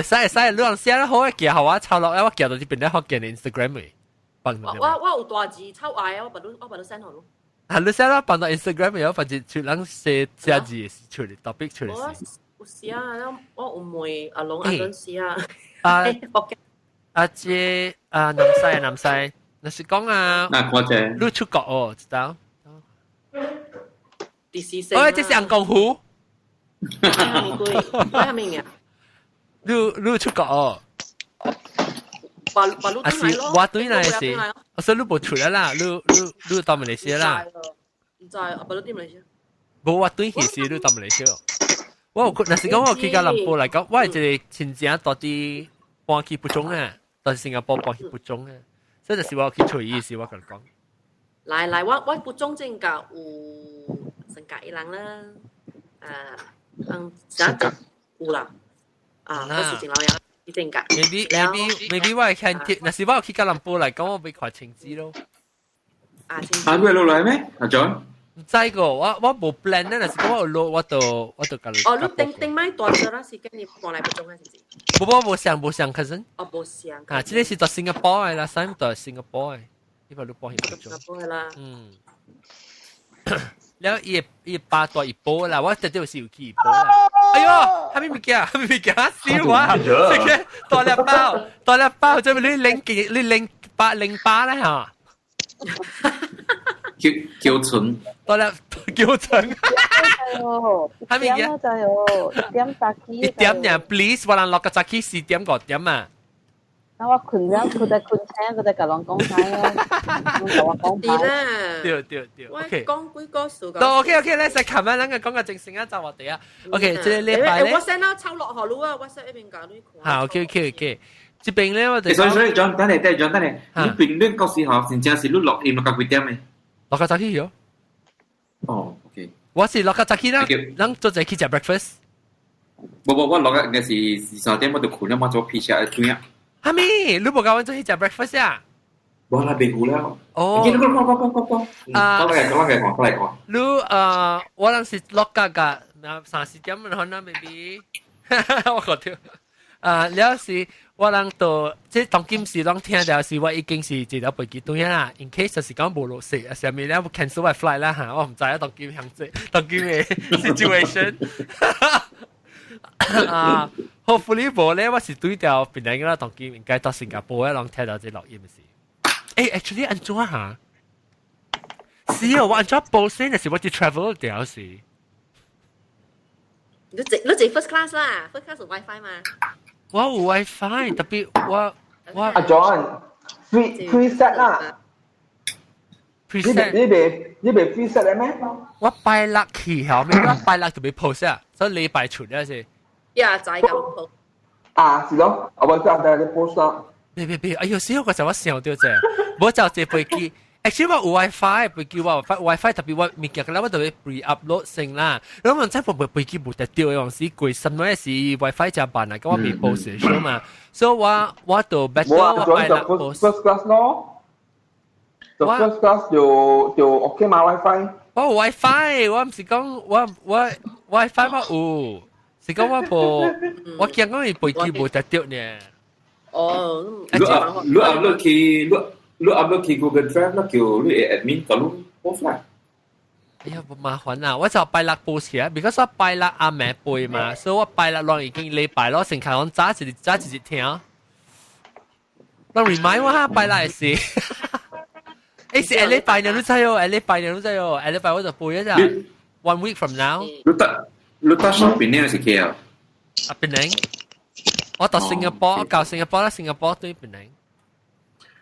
使，你講寫得好嘅記好啊，抄落我記到啲邊咧學嘅 Instagram 嘅。我有大字臭嗌啊，我把它 send 好咯。係你寫啦，放到 Instagram 嘅，或者出人寫字出嚟 topic 出嚟。我寫啊，我有妹阿龍阿倫寫啊。阿姐南西，那是講啊，你出國哦，知道？第四聲。哦，這是人講湖。我係咩嘢？你出國哦？啊是，我對那是，我說你冇出來啦，你到馬來西亞啦。唔知，阿爸都點嚟先？冇我對佢是你到馬來西亞。我那是講我去加南部嚟講，我係一個親戚到啲搬去不中啊，到新加坡搬去不中啊，所以就是我去隨意時我同你講。來，我不中正㗎，有成家一人啦，有啦。嗰時正老友一定㗎。maybe 我係看貼，那是我去加南部嚟講，我俾看青枝咯。你係落嚟咩？阿 John？唔知個，我冇 plan 咧，那是講我落我到㗎。哦，你定買大咗啦，是跟你過來不中嘅時。冇想可是。哦，冇想。啊，這個是到新加坡嘅啦，三到新加坡嘅，呢個你幫佢不中。新加坡嘅啦。แล้วอีปลาตัวอีโป้ล่ะว่าจะเดี๋ยวสิวกี่โป้ล่ะ哎呦还没给笑啊这个ตัวละเป้าจะไป零八啦吓叫蠢ตัวละ叫蠢還沒嘅就有點早起一點呀 please 我人落個早起4點5點啊那我困了，佢哋甲人講晒啊，我講牌。對。OK。講幾個數個。都 OK，咧，就琴晚咱個講個正成啊，就我哋啊。OK，即係呢排咧。我 send 到抄落河路啊，我 send 一邊搞呢個。好 ，OK。這邊咧我哋。所以John，等你，你評論嗰時候，真正是你落音落到幾點嘅？落個早起咗。哦 ，OK。我是落個早起啦，咱做陣去食 breakfast。我落個嘅是3點，我就困咗，我做披薩一轉啊。哈咪，你冇教我做去食 breakfast 啊？ บ่啦เบกูแล้ว哦，講你我當時落架架30點可能 maybe 我覺得了是我當到即當今時當聽到是我已經是接到飛機對啦 ，in case 就是講無落雪，上面咧 cancel 我 flight 啦嚇，我唔知啊當今樣子，當今嘅 situation hopefully 無咧，我是對條邊個啦，當今應該到新加坡咧，當聽到這錄音嘅事。actually 安怎嚇？是啊，我安怎報先？係我啲 travel 掉是。你坐 first class 啦 ，first class 有 WiFi 嘛？我有 WiFi，特別我阿 John free set 啦。preset 你未 free set 咧咩？我拜六去後面，我拜六就被 post 啊，所以禮拜出咧是。呀，就係咁 post。啊，是咯，我揾佢哋 post 啦。別，哎呦，死我就我想到啫，我就借飛機。actually 我有 WiFi，飛機我 WiFi 特別我物件咧，我特別 pre-upload 先啦。咁我真係飛機冇得掉，有時貴，什麼是 WiFi 就辦啦，咁我未 post 咗嘛，所以我就 better 我拜六 post。first class 咯，the first class 就 OK 嘛 WiFi。我有 WiFi，我唔是講我 WiFi 我有，是講我無，我驚講飛機冇得掉呢。哦，你 upload 去 Google Drive 啦，叫你 admin 搞你 post 啦。哎呀，麻煩啊！我就拜六報時啊，because 我拜六阿妹背嘛，所以我拜六浪已經禮拜咯，成日講揸住聽。浪 remind 我哈，拜六嘅事。誒是下禮拜你都知喎，下禮拜我就背一陣。One week from now。你打上邊呢是 KL？ 啊，檳城。我到新加坡，教新加坡啦，新加坡對檳城。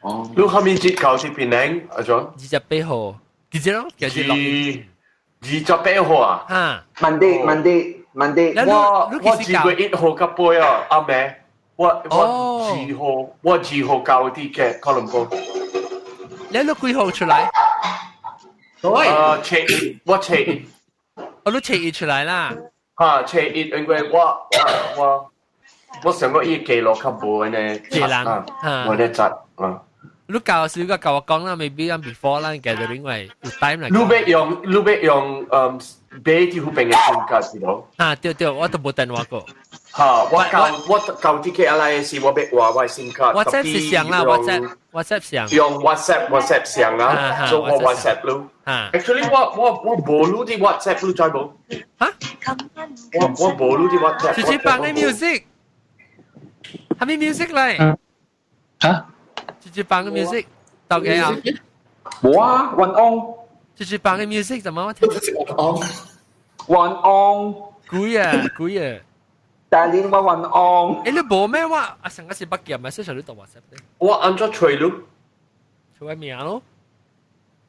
哦。你後面節教去檳城，阿 John。28號，幾隻咯？幾隻落？28號啊？嚇。Monday。我2月1號嘅杯啊，阿妹。我2號教啲嘅哥倫布。你錄幾號出嚟？我7月。我都7月出嚟啦。嚇，7月因為我上個月記錄較無呢，我咧窒啊。你教少個教我講啦，maybe before 啦，gathering 為有 time 嚟。你要用買啲好平嘅 SIM 卡知道？啊，對，我都冇電話過。嚇，我舊啲嘅嚟是我俾華為 SIM 卡。WhatsApp 是上啦，WhatsApp 上。用 WhatsApp 上啦，做我 WhatsApp 咯。Actually 我冇錄啲 WhatsApp 錄在冇。嚇？我冇錄啲 WhatsApp。直接放啲 music。係咪 music 嚟？嚇？直接放個 music 到幾啊？冇啊，One On。直接放個 music 怎麼我聽？One On。貴啊！但係你話 One On。誒你冇咩話？啊成個是北京咪，所以你讀 WhatsApp 咧。我按咗吹咯。吹咩名咯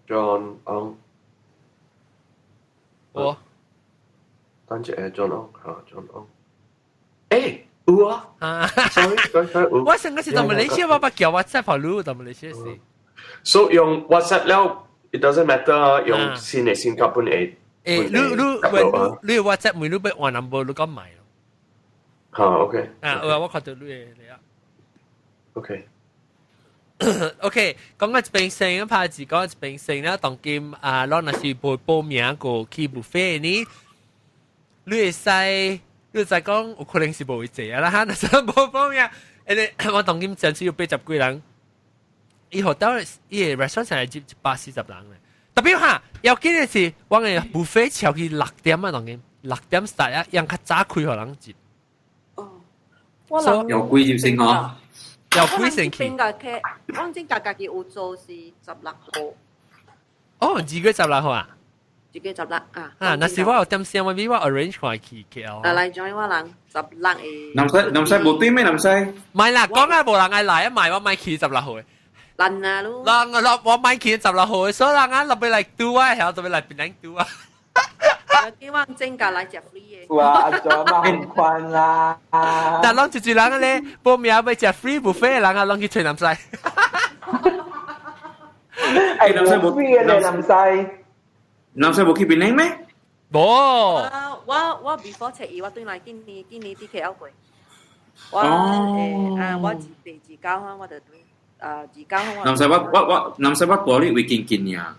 ？John On。我。等陣John On 嚇 John On。誒。有啊，sorry， 我成個時到馬來西亞，我把叫 WhatsApp 跑路到馬來西亞時。So 用 WhatsApp แล้ว，it doesn't matter 用新嘅SIM卡本嚟。你 WhatsApp 每你俾換 number 你講買咯。嚇，OK。我看到你嚟啊。OK。OK，講個平成一排字，講個平成啦，當今攞那是報名個去 buffet 呢，你會使。你就講有可能是無會坐啦嚇，但係冇方面，我當今上次要80幾人，以後到伊個 restaurant 成係接80-40人咧。特別嚇，要緊嘅是，我嘅 buffet 超過6點啊，當今6點start啊，讓較早開互人接。哦，有幾點先啊？有幾先去？我正價嘅有做是16號。哦，2月16號啊？自己16啊！那時我有點先，我俾我 arrange 佢去 KL。嚟 join 我人16誒。南西冇對咩南西？唔係啦，講啊冇人嗌嚟啊，賣我買去16號。難啊咯。嗱我買去16號，所以人啊落嚟嚟ดู啊，然後就嚟邊嚟ดู啊。希望正價嚟食 free 嘅。哇，做乜困啦？但係住人咧，報名要食 free buffet，人啊攞去吹南西。誒，南西冇 free 嘅南西。南西冇去檳城咩？冇。我 before 7月我對嚟今年啲 KL 過。我自備自交我就對而家南西我玻璃會見呀。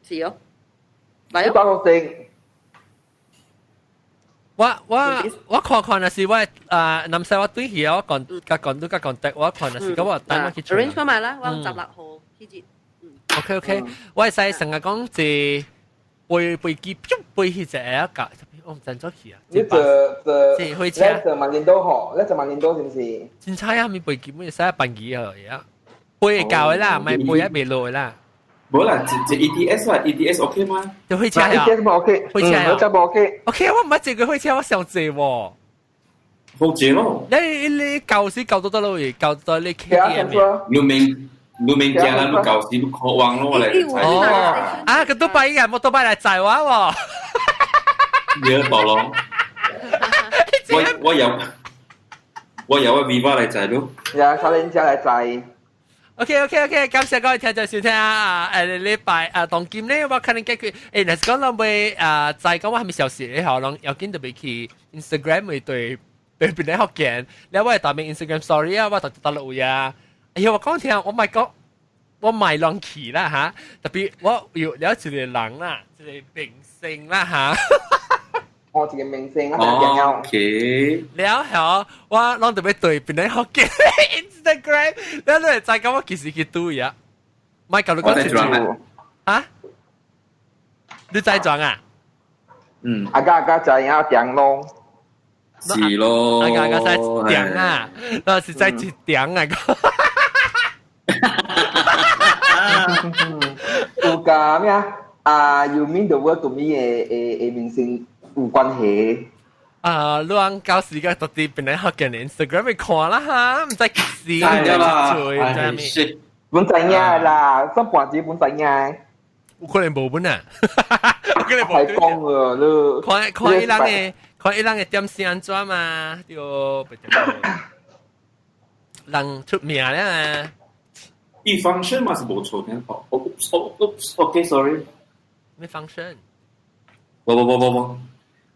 是哦，嚟哦。多個性。我看那是我南西我對起我講得我看那是咁我帶我去 arrange 翻埋啦，我16號開節。OK， 我係成日講是背機背起隻一架，我唔知咗去啊。你這開車？你萬年多嗬？你萬年多是唔是？真差啊！咪背機咩？使辦機啊而家背教嘅啦，唔係背一未落啦。冇啦，這 ETS 啦 ，ETS OK 嗎？就開車啊 ，ETS 冇 OK，開車啊，真冇 OK。OK， 我唔係借佢開車，我想借喎。好借咯。你舊時舊到得咯，舊到你 KTM。你明家啦，你舊時你渴望咯嚟。哦，啊，佢都拜人，我都拜嚟載我喎。你多咯。我有個 Viva 嚟載咯。有卡len車嚟載。OK， 感謝各位聽眾收聽啊！禮拜當今咧，我可能解決嗱，講到尾再講我係咪小事咧？好，讓要見到俾佢 Instagram 咪對邊啲學見，แล้ว我係當面 Instagram story 啊，我特錄呀。哎呀，我講聽，Oh my God， 我買浪奇啦嚇，特別我有了一個人啦，一個明星啦嚇。我一個明星啊，係 OK。แล้วเหรอว่าลอง特別對邊啲學見 Instagram， แล้ว你再講我幾時去對呀？咪搞到講住啊？你再轉啊？嗯。阿家就要點咯。是咯。阿家在點啊？那是在點啊？有個咩啊？You mean the word to me 嘅明星有關係？亂搞時間特別邊啲學見 Instagram 咪看啦嚇，唔使幾時。係啦，係。本知影啦，上半節本知影。有可能冇本啊？有可能冇。係講啊，你看伊人嘅點先安怎嘛？就人出名咧嘛。啲 function 嘛是冇錯嘅，OK sorry。咩 function？冇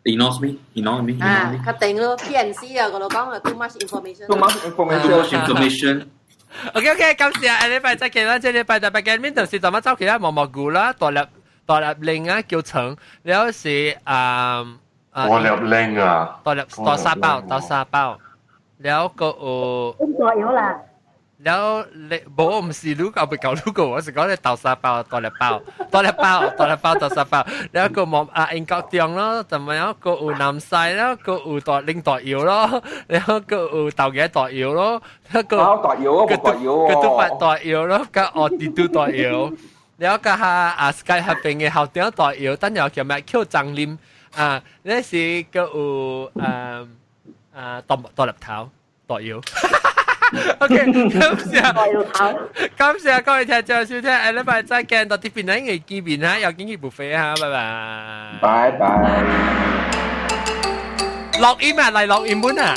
ignore me。啊，確定咯 ，PNC 啊，我哋講係 too much information。too much information。OK， 感謝下禮拜再見啦，這禮拜特別見面就是怎麼走其他蘑菇啦，獨立令啊叫成，แล้ว是獨立令啊，獨沙包，แล้วก็咁代有啦。แล้ว冇唔是ลูกเอาไปเกาลูก我是講你豆沙包多粒包豆沙包แล้วก็มอ英國店咯就咪有個有南西咯個有代領代搖咯แล้วก็有豆嘅代搖咯แล้วก็ก็都發代搖咯ก็ออดิดู代搖แล้วก็หาSky 合併嘅後點代搖等又叫咩 Q จังลิม呢是個有多粒頭代搖OK， 感謝各位聽眾收聽，禮拜再見，到啲邊咧嘅見面嚇，有經驗 buffet 嚇，拜拜。拜拜。錄音啊，嚟錄音本啊。